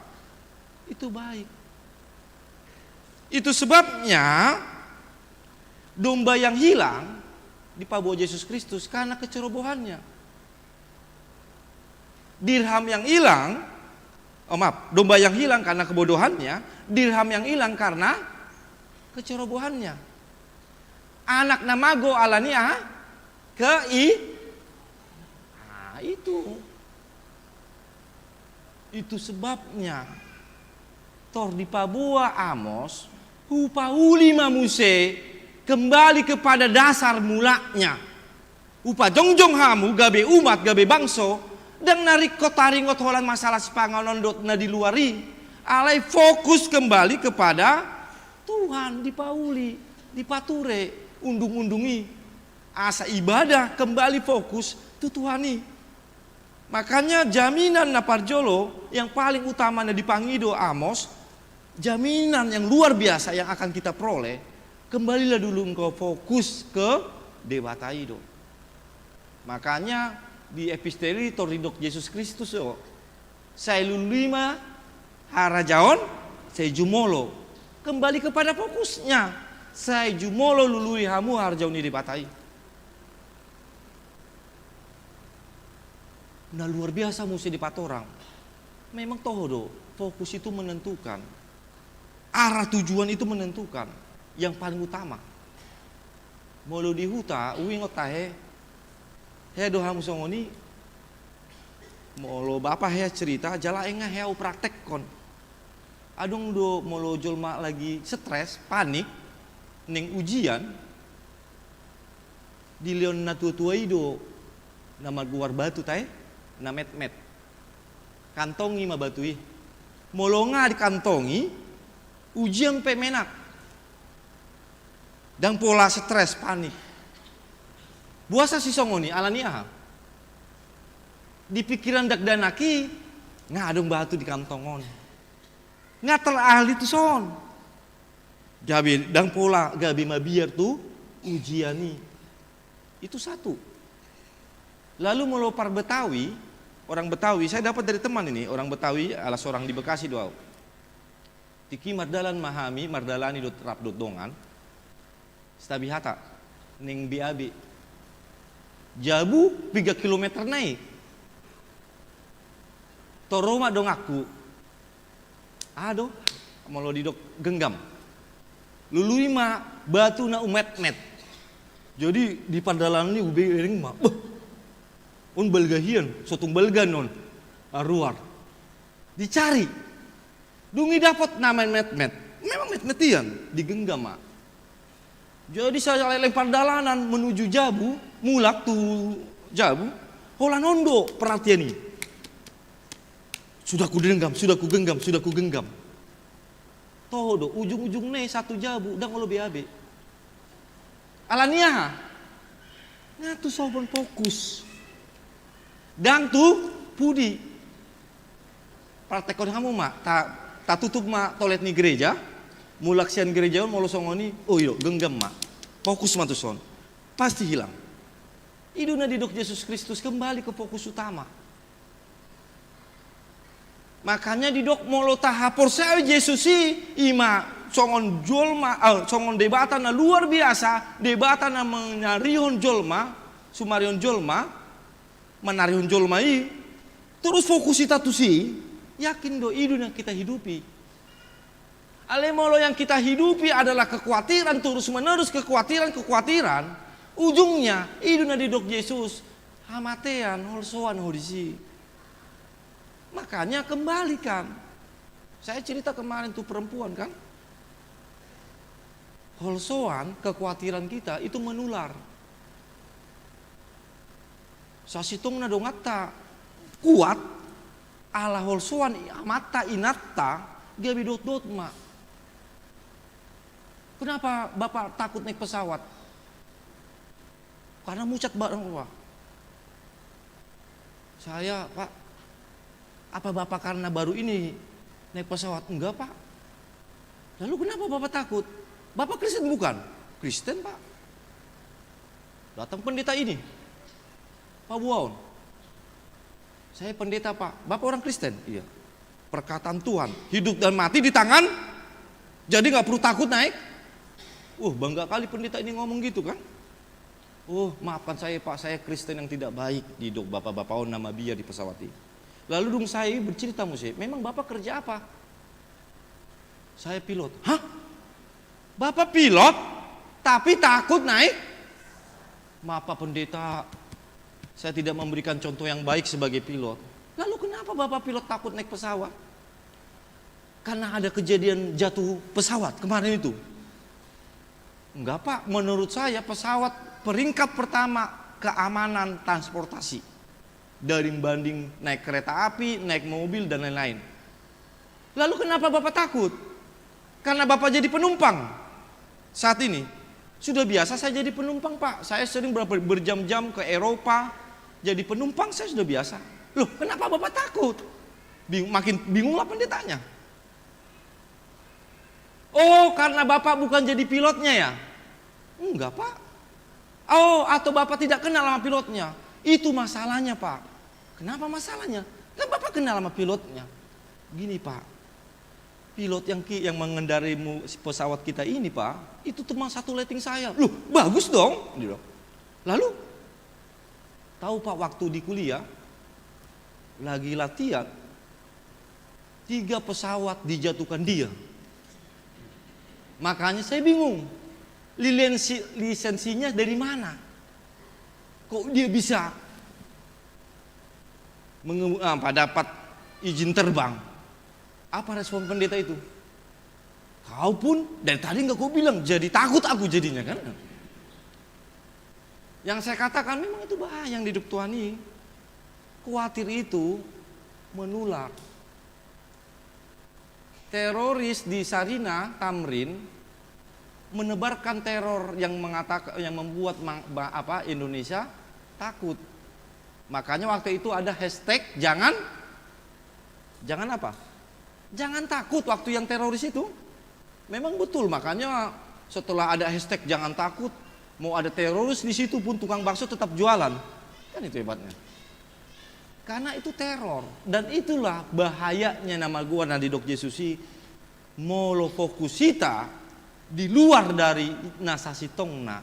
itu baik. Itu sebabnya domba yang hilang di Pabuah Yesus Kristus karena kecerobohannya. dirham yang hilang, domba yang hilang karena kebodohannya, dirham yang hilang karena kecerobohannya. Anak namago alania itu sebabnya tor di Papua Amos upauli mamuse kembali kepada dasar mulanya. Upa jongjong hamu gabe umat gabe bangso dan narik kotaringot holan masalah sipanganondot na di luari. Alai fokus kembali kepada Tuhan di pauli, di pature, undung-undungi. Asa ibadah kembali fokus tu Tuhani. Makanya jaminan na parjolo yang paling utama na dipangido Amos, jaminan yang luar biasa yang akan kita peroleh, kembalilah dulu engkau fokus ke Dewata Ido. Makanya di episteli toridok Yesus Kristus saya lulima harajaon saya jumolo kembali kepada fokusnya. Saya jumolo lului hamu harjaun di batai. Nah luar biasa mesti dipatorang. Memang tohodo fokus itu menentukan. Arah tujuan itu menentukan. Yang paling utama. Molo di huta uwingot tahe he dohamu songoni molo bapak he cerita jala enga he praktek kon. Adong do molo jolma lagi stres, panik neng ujian di leon na tua ido nama guar batu tae na met kantongi ma batui molo nga dikantongi ujian pe menak dan pola stres panik buasa si songoni alani aha di pikiran dak danaki ngadong batu di kantongon nggak terahli tu son gabi dan pola gabi mabiar tu ujiani itu satu. Lalu melopar Betawi, orang Betawi saya dapat dari teman ini, orang Betawi ala seorang di Bekasi doa tiki mardalan mahami mardalani dot rap dot dongan stabihata ning biabi jabu 3 kilometer naik toroma dong aku aduh mau didok genggam lului ma batu na umet-met jadi di pandalan ini ube ring ma un belgahian sotung belgan non aruar dicari dungi dapat nama met-met memang met-metian digenggam ma jadi saya lempar dalanan menuju jabu mulak tuh jabu hola nondo perhatian ini sudah ku genggam todo ujung-ujung nih satu jabu dan kalau BAB alania ngatu sopan fokus dan tuh pudi praktekon kamu mak tak tutup mak toilet ni gereja mulak sian gereja mau songoni oh iyo genggam mak fokus matuson pasti hilang. Iduna didok Yesus Kristus kembali ke fokus utama. Makanya didok molo tahapor saya Yesus ima songon jolma songon debatan na luar biasa debatan na menyarihon jolma sumarion jolma menarihon jolma terus fokus kita tuh yakin do iduna kita hidupi. Ale molo yang kita hidupi adalah kekhawatiran terus menerus kekhawatiran. Ujungnya iduna didok Yesus hamatean holsoan hodisi. Makanya kembalikan. Saya cerita kemarin tuh perempuan kan. Holsoan kekhawatiran kita itu menular. Sasitung na dongata kuat ala holsoan amata inatta dia bidot-dot mak. Kenapa Bapak takut naik pesawat? Karena mucat bareng Pak. Saya Pak, apa Bapak karena baru ini naik pesawat? Enggak Pak. Lalu kenapa Bapak takut? Bapak Kristen bukan? Kristen Pak. Datang pendeta ini, Pak Buaon. Saya pendeta Pak. Bapak orang Kristen? Iya. Perkataan Tuhan, hidup dan mati di tangan. Jadi nggak perlu takut naik. Bangga kali pendeta ini ngomong gitu kan? Maafkan saya Pak, saya Kristen yang tidak baik. Hidup bapak-bapak nama biar di pesawat ini. Lalu dong saya bercerita Muse, memang Bapak kerja apa? Saya pilot. Hah? Bapak pilot? Tapi takut naik? Maaf Pak Pendeta, saya tidak memberikan contoh yang baik sebagai pilot. Lalu kenapa Bapak pilot takut naik pesawat? Karena ada kejadian jatuh pesawat kemarin itu. Enggak Pak, menurut saya pesawat peringkat pertama keamanan transportasi. Dari banding naik kereta api, naik mobil dan lain-lain. Lalu kenapa Bapak takut? Karena Bapak jadi penumpang. Saat ini sudah biasa saya jadi penumpang Pak. Saya sering berjam-jam ke Eropa. Jadi penumpang saya sudah biasa. Loh kenapa Bapak takut? Makin bingung lah pendetanya. Oh karena Bapak bukan jadi pilotnya ya? Enggak Pak. Oh atau Bapak tidak kenal sama pilotnya? Itu masalahnya Pak. Kenapa masalahnya? Kan Bapak kenal sama pilotnya. Gini Pak, pilot yang mengendarai pesawat kita ini Pak, itu teman satu letting saya. Loh bagus dong. Lalu, tahu Pak waktu di kuliah, lagi latihan, 3 pesawat dijatuhkan dia. Makanya saya bingung, lisensinya dari mana? Kok dia bisa dapat izin terbang? Apa respon pendeta itu? Kau pun dari tadi nggak kau bilang, jadi takut aku jadinya kan? Yang saya katakan memang itu bahaya yang di hidup Tuhan ini. Khawatir itu menular. Teroris di Sarina, Tamrin menebarkan teror yang membuat Indonesia takut. Makanya waktu itu ada hashtag jangan apa? Jangan takut waktu yang teroris itu. Memang betul, makanya setelah ada hashtag jangan takut, mau ada teroris di situ pun tukang bakso tetap jualan. Kan itu hebatnya. Karena itu teror, dan itulah bahayanya nama gua Nadi Dok Yesusi molo fokus kita di luar dari nasasi tongna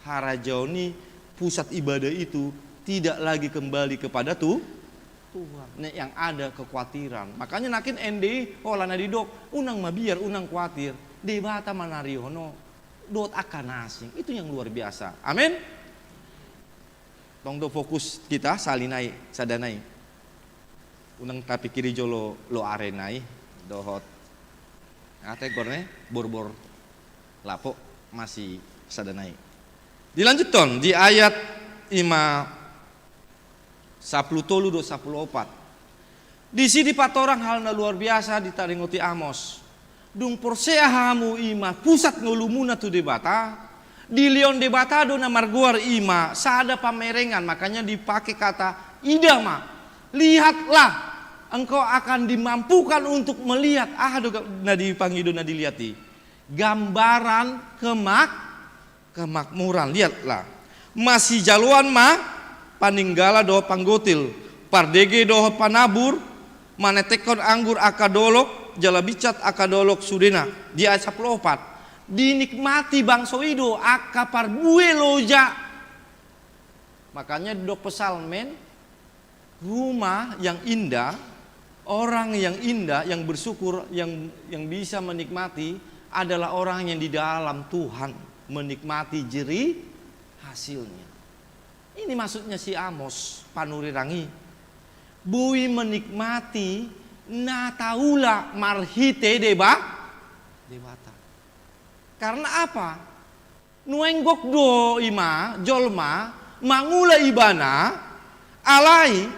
harajoni pusat ibadah itu tidak lagi kembali kepada Tuhan. Yang ada kekhawatiran. Makanya nakin NDI olah Nadi Dok unang mabiar unang khawatir debata manariono dot akan asing. Itu yang luar biasa. Amin. Tong do fokus kita salinai sadanai. Unang tapi kiri jolo lo arenai dohot. Ate gorne borbor lapo masih sadanai. Dilanjutkan di ayat 5 10 do 14. Di sini patorang halna luar biasa ditaringoti Amos. Dung porsea hamu ima pusat ngolumuna tu debata. Di lion debata do na marguar ima sada pamerengan, makanya dipakai kata idama. Lihatlah engkau akan dimampukan untuk melihat na dipanggil na dilihati. Gambaran kemakmuran. Lihatlah. Masih jaluan paninggala doho panggotil, pardege doho panabur, manetekon anggur akadolok, jalabicat akadolok sudena. Di ayat 14, dinikmati bangso ido akapar bue loja. Makanya dok pesalmen, rumah yang indah, orang yang indah, yang bersyukur, yang bisa menikmati adalah orang yang di dalam Tuhan menikmati jerih hasilnya. Ini maksudnya si Amos Panuri Rangi. Bui menikmati nataula marhite debata. Karena apa? Nuenggok do ima jolma mangula ibana alai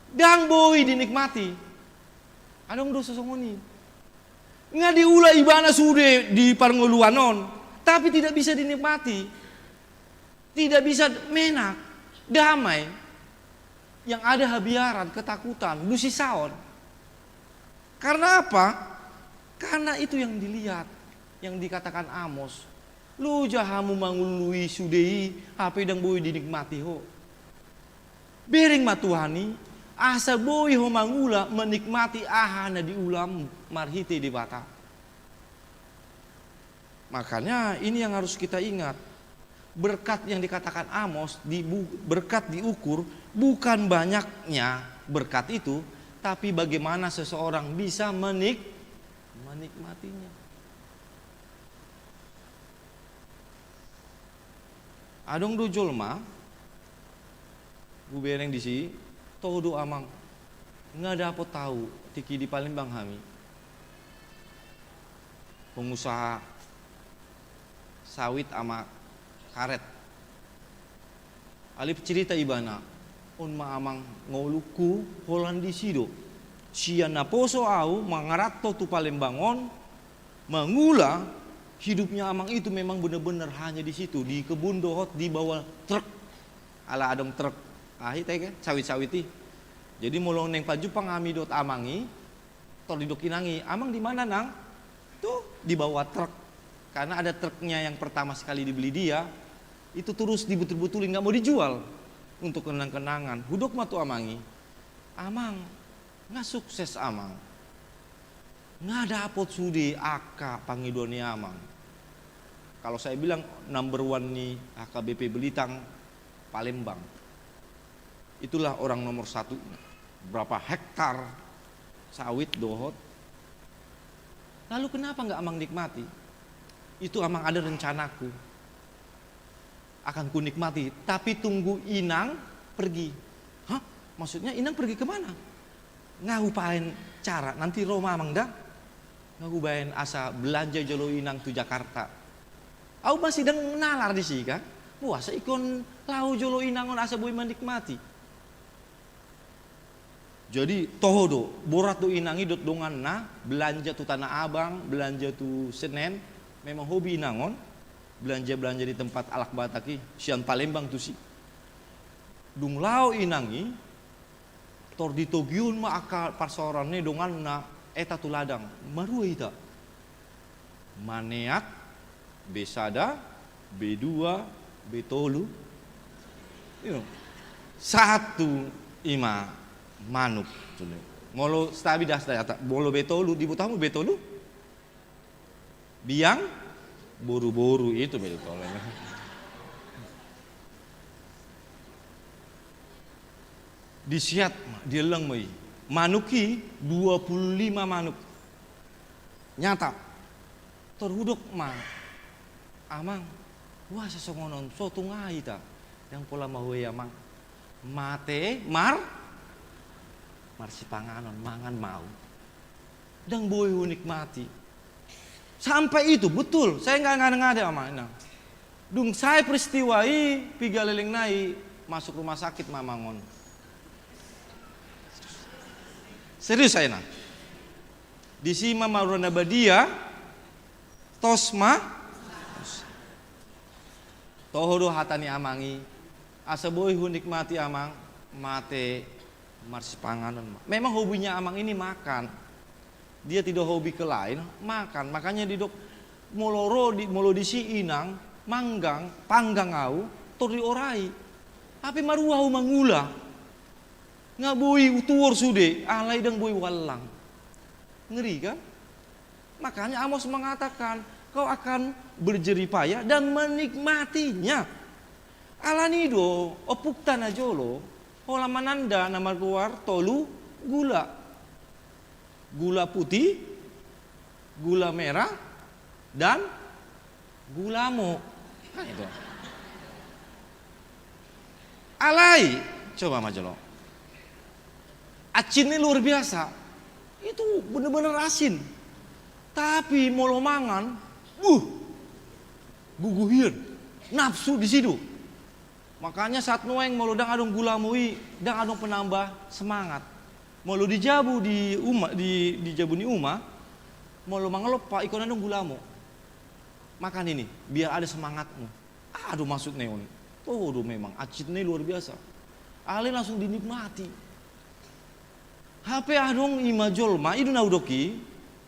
dan bui dinikmati. Adong do sesongoni. Nga diula ibana sude di parngoluanon, tapi tidak bisa dinikmati. Tidak bisa menak, damai. Yang ada habiaran, ketakutan, lusisaon. Karena apa? Karena itu yang dilihat, yang dikatakan Amos. Lu jahamu mangului sudei, apa yang boi dinikmati ho. Bering matuhani, asa boi ho mangula menikmati ahana diulam marhite di bata. Makanya ini yang harus kita ingat. Berkat yang dikatakan Amos berkat diukur bukan banyaknya berkat itu, tapi bagaimana seseorang bisa menikmatinya. Adong do jolma, bubereng di si, todo amang, nggak dapat tahu tiki di Palembang kami. Pengusaha sawit ama karet. Alip cerita ibana, on maamang ngoluku Holandi sido. Sia na poso au mangarato tu Palembangon mengula hidupnya amang itu memang benar-benar hanya di situ di kebun dohot di bawah truk. Ala adong truk. Ahi teh sawit-sawiti. Jadi mulong neng paju pangami dot amangi tor di dokinangi. Amang di mana nang? Tuh di bawah truk. Karena ada truknya yang pertama sekali dibeli dia, itu terus dibetul-betulin nggak mau dijual untuk kenang-kenangan. Hudok matu amangi, amang nggak sukses amang, nggak dapet sudi aka pangidoni amang. Kalau saya bilang number one nih AKBP Belitang Palembang, itulah orang nomor satu. Berapa hektar sawit dohot. Lalu kenapa nggak amang nikmati? Itu amang ada rencanaku, akan ku nikmati, tapi tunggu Inang pergi. Hah? Maksudnya Inang pergi kemana? Ngahupain cara, nanti Roma amang dah. Ngahupain asa belanja jolo Inang tu Jakarta. Aku masih dang nalar di sini kan? Puasa ikon lau jolo Inangon asa boy menikmati. Jadi toho borat do Inangi dot dongan na belanja tu Tanah Abang, belanja tu Senen. Memang hobi Inangon belanja-belanja di tempat alak bataki sian Palembang tu si dung lao Inangi tor di togiun ma akal parsorannya dongan na eta tu ladang marua ita maneak besada B2 betolu satu ima manuk molo stabi das data bolo betolu dibutamu betolu biang boru-boru itu betulnya. Disiat dia leng mai. Manuki 25 manuk. Nyata. Terhuduk mah. Amang. Wah sesongonon soto ngai ta. Yang pola mau ya amang. Mate marsi panganon mangan mau. Dang boy nikmati. Sampai itu betul, saya nggak ada amanah. Dung saya peristiwai piga leleng nai masuk rumah sakit Mamangon. Serius saya nah. Di sini Mama Rona Badia, tosma, tohodo hatani amangi, asa boy nikmati amang, mate marsi panganon. Memang hobinya amang ini makan. Dia tidak hobi ke lain, makan. Makanya di dok molo di si Inang, manggang, panggang au, tor di orai. Tapi maruau mangula. Ngabui utuor sude, alai dang bui walang. Ngeri kan? Makanya Amos mengatakan, kau akan berjeripaya dan menikmatinya. Alanido, opuk tanah jolo, hola mananda nama keluar tolu gula. Gula putih, gula merah, dan gula mo. Nah itu. Alai, coba majelo. Acin ini luar biasa. Itu benar-benar asin. Tapi molo mangan, guguhian, nafsu di situ. Makanya saat nueng molo dang adong gula moi, dang adong penambah semangat. Molo dijabu di jabu ni uma, molo mangelopa ikon adong gulamo. Makan ini biar ada semangatmu. Aduh maksud neon. Tuh memang acitnya luar biasa. Ale langsung dinikmati. HP adong ima jolma itu naudoki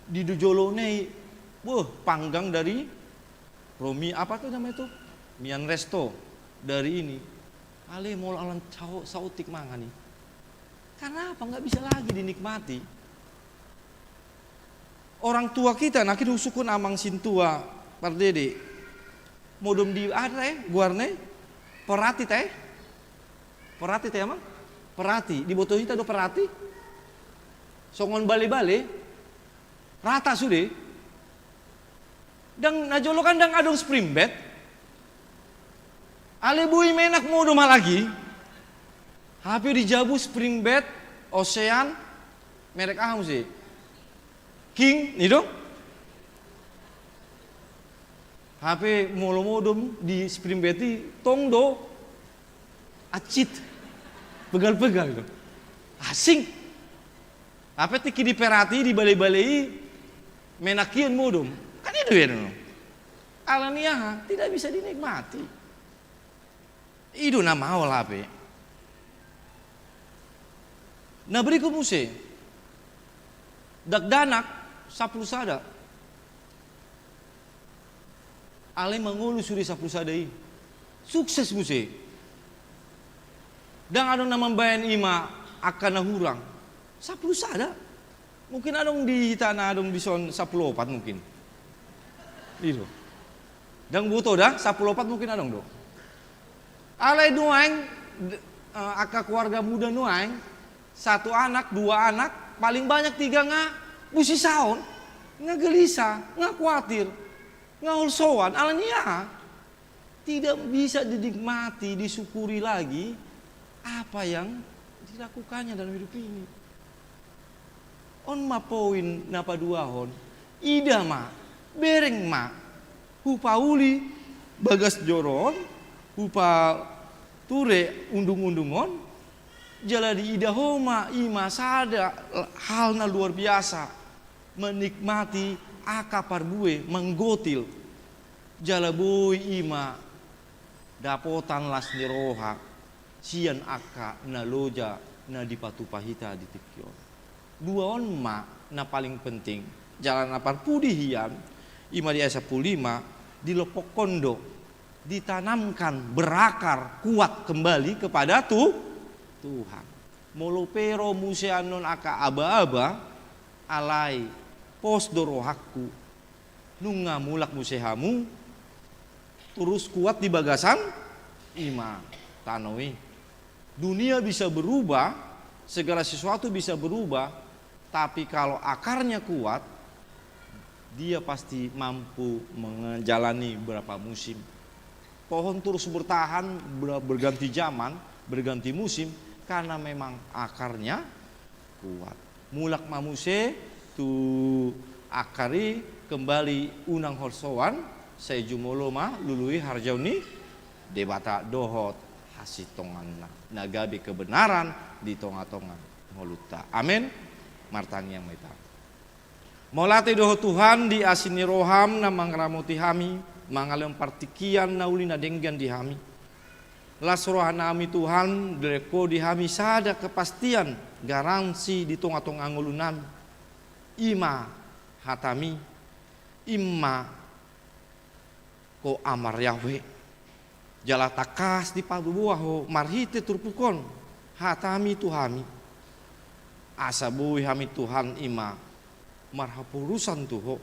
di dujolo nei. Panggang dari Romi apa tuh namanya itu? Mian Resto dari ini. Ale molo alan sautik mangan nih. Karena apa? Nggak bisa lagi dinikmati. Orang tua kita, nak usukun amang sintua, pardede, modom di ada guarne, perati teh amang, perati di botol kita do perati, songon bale-bale, rata sudah. Dan najolokan dang adong spring bed. Ale bui menak mau rumah lagi. HP dijabu spring bed, Ocean, merek apa sih? King, nih dong. HP molo-modom di spring bed di tongdo, acit, pegal-pegal. Asing. Apa tiki di perati di balai-balai menakian modom. Kan itu ya dong. Alania tidak bisa dinikmati. Itu nama awal HP. Nah berikut muse. Dakdanak sapul sada. Ale mengulu suri sapul sadai. Sukses muse. Dan ada nama bayan ima akan nahurang. Sapul sada. Mungkin adong di tanah adong di son sapul opat mungkin. Itu. Dan butuh dah sapul opat mungkin adong do. Ale nuaing aka keluarga muda nuaing. 1 anak, 2 anak, paling banyak 3 nga busi saon, nga gelisah, nga khawatir, nga ulsoan, alanya tidak bisa dinikmati, disyukuri lagi apa yang dilakukannya dalam hidup ini. On ma poin napa duahon, ida ma, bereng ma, hupa uli, bagas joron, hupa ture undung-undungon, jala di idahoma ima sada halna luar biasa menikmati akapar bue menggotil jala boy ima dapotan las niroha sian aka na loja na dipatupahita di tikyon dua on ma na paling penting jalan apar pudi hian ima di asa 15 di lopok kondo ditanamkan berakar kuat kembali kepada Tuhan. Molopero museanon aka aba-aba alai pos dorohaku nunga mulak musehamu terus kuat di bagasan ima tanoi. Dunia bisa berubah, segala sesuatu bisa berubah, tapi kalau akarnya kuat dia pasti mampu menjalani berapa musim. Pohon terus bertahan berganti zaman, berganti musim karena memang akarnya kuat. Mulak mamuse tu akari kembali unang horsowan saya jumoloma lului harjauni debata dohot hasitongan nagabi kebenaran di tonga-tonga ngoluta. Amin. Martang yang meta. Molate dohot Tuhan di asini roham na mangramuti hami mangalem partikian nauli na denggan di hami. Las rohanami Tuhan dereko di hami sada kepastian garansi di tonga-tonga ngulunami ima hatami imma ko amar Yahweh jala takas di pabuah marhite turpukon hatami Tuhami asabui hami Tuhan ima marhapurusan tuho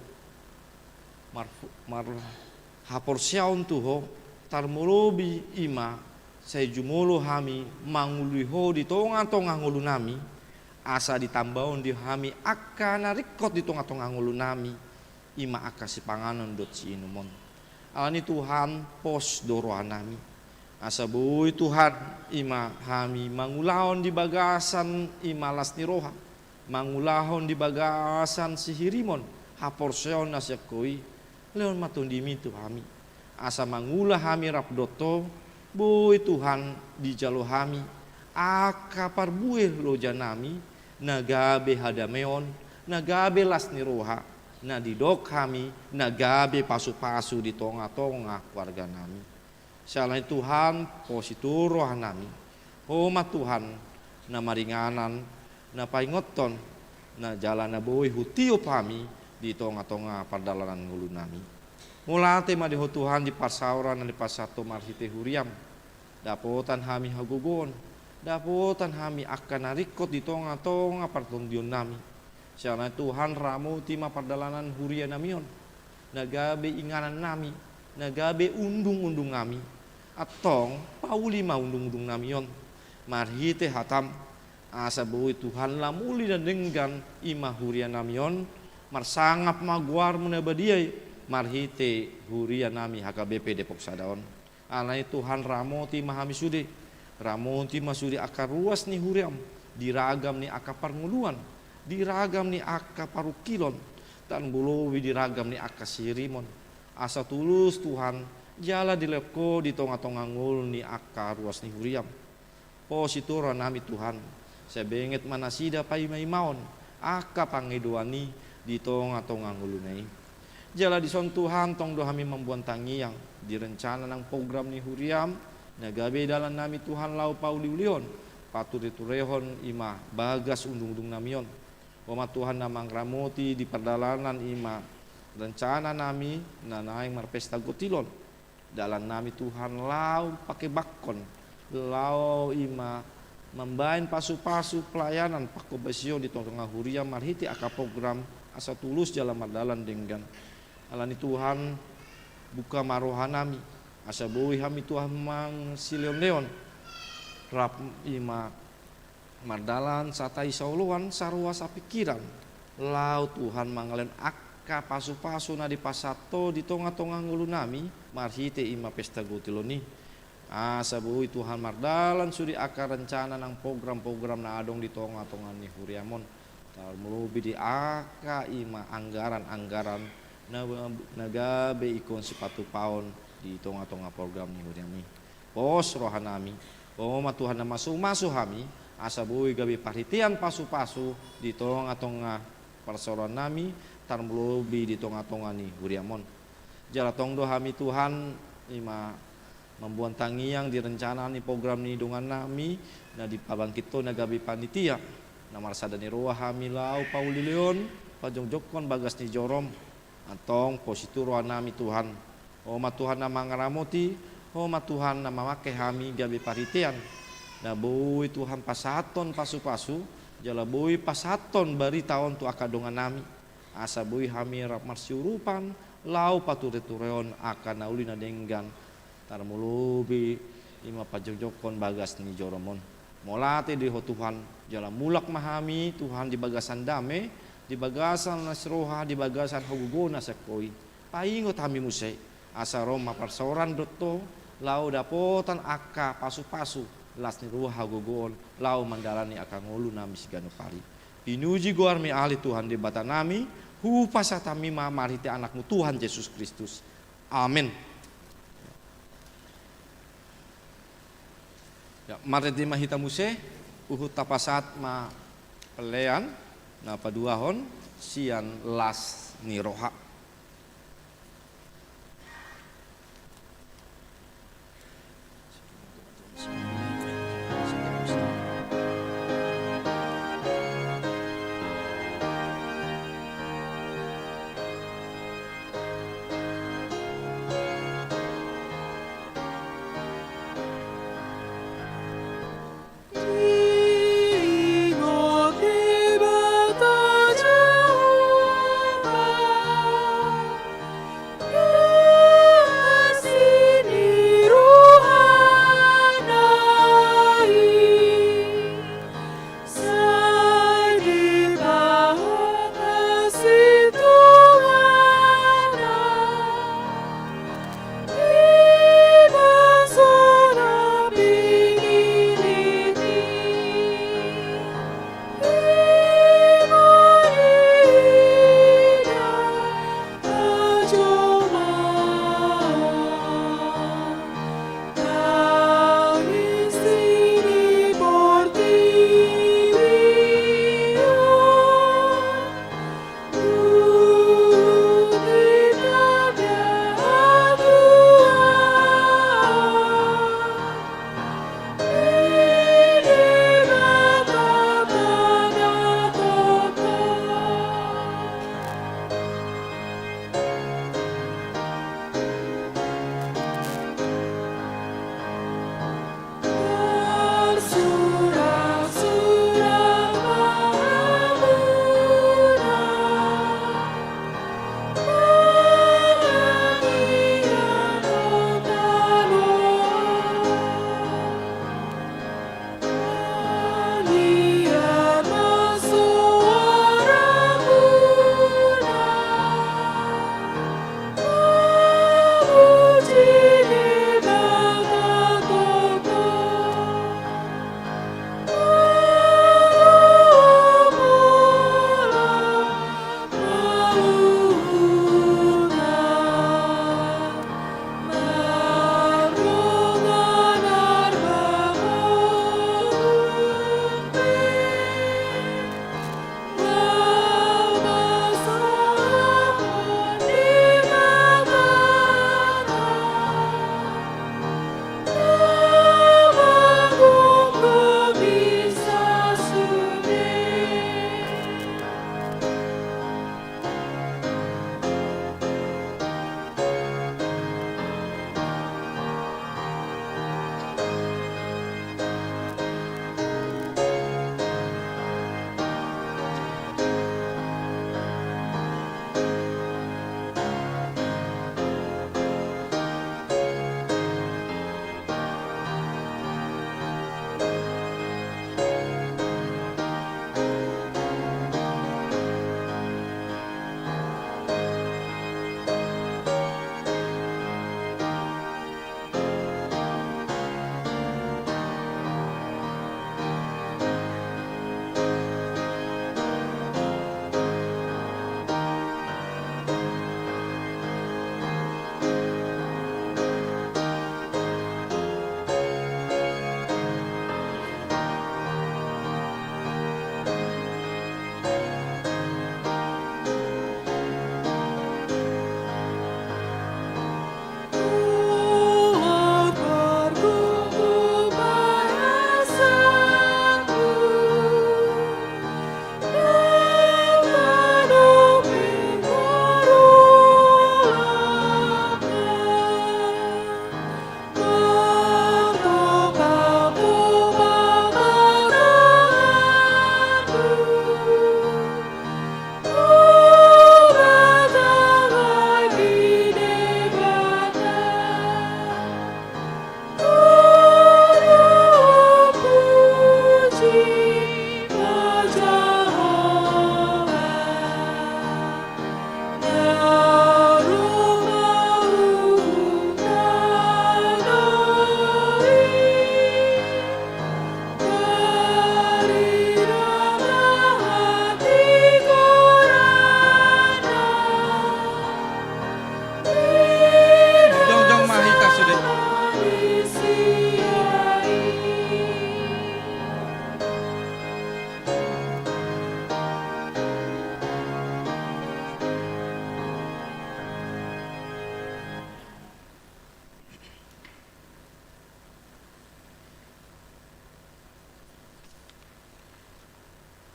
marhaporsiaun tuho tarmulobi ima saya jumolo hami manguliho di tonga-tonga ngulu nami asa ditambahon di hami akan narikot di tonga-tonga ngulu nami ima aka si panganon dot si inumon alani Tuhan pos doroanami asa bui Tuhan ima hami mangulahon di bagasan ima las niroha mangulahon di bagasan si hirimon haporseon nasyakoi leon matundimi Tuhami asa mangulah hami rapdoto boy Tuhan di jalo hami akapar buih lo janami nagabe hadameon nagabe las niroha na didok kami nagabe pasu-pasu di tonga-tonga keluarga nami selain Tuhan positur roh nami homa Tuhan na maringanan na paingoton na jalan na boy hutiop kami di tonga-tonga pardalanan ngulu nami mulate madiho Tuhan di pasauran dan di pasato marhite huriam dapotan hami hagugon dapotan hami akan narikot di tonga-tonga partondion nami siana Tuhan ramu tima pardalanan huria namion nagabe inganan nami nagabe undung-undung nami atong pauli ma undung-undung namion marhite hatam asa bui Tuhan lamuli dan denggan ima huria namion marsangap maguar menabadiai marhite huria nami HKBP Depok Sadaon. Alai Tuhan ramoti mahami sude, ramoti masudi akar ruas ni huriam, diragam ni akar parnguluan, diragam ni akar parukilon, dan bulowi diragam ni akar sirimon. Asa tulus Tuhan, jala dilepko di tonga-tonga ngul ni akar ruas ni huriam. Positura nami Tuhan, sebenget manasida pai maimaon, aka pangedoani di tonga-tonga ngulunai. Jala di son Tuhan tong dohami membuat tangiang direncana nang program ni huriam nagabe dalam nami Tuhan lau pauli ulion paturi turehon ima bagas undung-undung namion oma Tuhan namang ramoti di perdalanan ima rencana nami nanaing marpesta gotilon dalam nami Tuhan lau pakai bakon lau ima membain pasu-pasu pelayanan pakobasio di tongtonga huriam marhiti aka program asa tulus jalan mardalan dengan alani Tuhan buka marohanami asa boi hami Tuhan mang silion leon rap ima mardalan satai sauluan sarua sapikiran lau Tuhan mangalen akka pasu-pasu na di pasato di tonga-tonga ngulu nami marhite ima pesta gotiloni asa boi Tuhan mardalan suri akar rencana nang program-program na adong di tonga-tonga ni huriamon tal melubi di aka ima anggaran-anggaran nagabe ikon sepatu paon di tonga-tonga program ni huriami pos rohanami oma Tuhan na masu hami asa bui gabe parhitian pasu-pasu di tonga-tonga persoalan nami tarmlobi di tonga-tonga ni huriamon jala tongdo hami Tuhan ima membuat tangiang direncana ni program ni dongan nami na di pabangkito nagabe panitia na marsadani roa hami lau pauli leon pajongjokon bagas ni jorom antong posituro nami Tuhan oma Tuhan na mangaramoti oma Tuhan na mamake hami gabe paritian na bui Tuhan pasaton pasu-pasu jala bui pasaton bari taon tu akadongan nami asa bui hami rap marsiurupan lau pature-tureon akan nauli na denggan tarmulubi ima pajogjokon bagas ni joromon molate di ho Tuhan jala mulak mahami Tuhan di bagasan dame di bagasan nasroha di bagasan hogugona sekoi paingot hami musai asa Roma parsoran dotto lau dapotan akka pasu-pasu las ni ruha hogugon lau mandalani aka ngulu nami sigano pari pinuji goar mi ali Tuhan di bata nami hu pasatami marite anakmu Tuhan Yesus Kristus amin. Ya, marite mahita muse uhut tapasat ma pelean na paduahon sian las ni roha. Ingo di bata Jehovah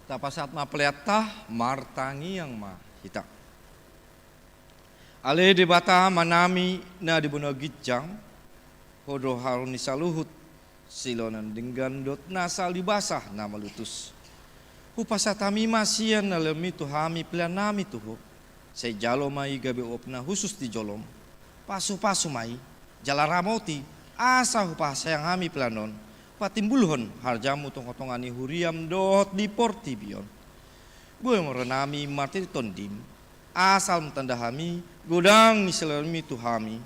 tapasat ma peliatah martangi yang ma hita. Ale di bata manami na di buno gijang, hodo haruni saluhut, silonan dinggandot nasal dibasah na malutus. Hupasatami masian na lemi tuhami pelanami tuho, say jalo mai gabi opna khusus di jolom, pasu-pasu mai, jala ramoti, asa hupasa yang hami pelanon, patimbulhon harjamu tongkotongani huriam dot di portibion. Gue merenami martir tondim, asal mentandahami, godang niselami tuhami,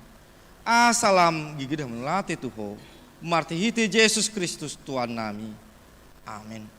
asalam gigidah melati tuho, marti hiti Yesus Kristus Tuhan nami. Amin.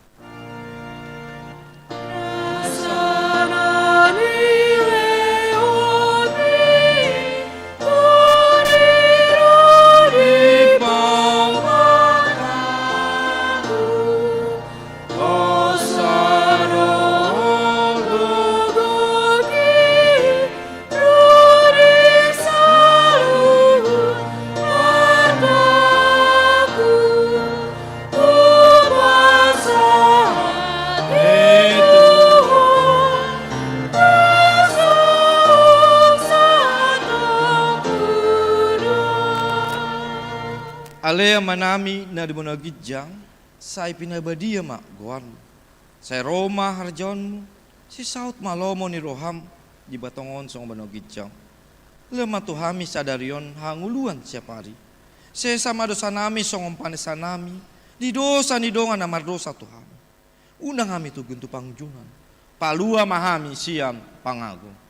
Alea manami na di buno gijang, say pinabadia mak goan. Say Roma harjonmu, si saut malomo ni roham di batongon song buno gijang. Lema tuhami sadarion hanguluan siap hari. Say sama dosa nami song panesan nami, di dosa ni dongan amar dosa Tuhan. Undang kami tu guntu pangjunan, palua mahami siam pangagung.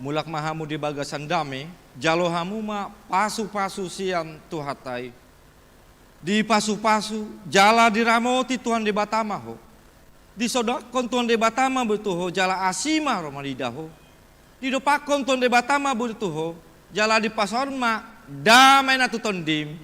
Mulak mahamu di bagasan dame, jalo hamu ma pasu-pasu siam tuhatai. Di pasu-pasu, jala diramoti Tuhan di batama ho. Di sodakon Tuhan di batama betuho, jala asima romalidaho. Di dopakon Tuhan di batama betuho, jala di pasorma damai na tutondim.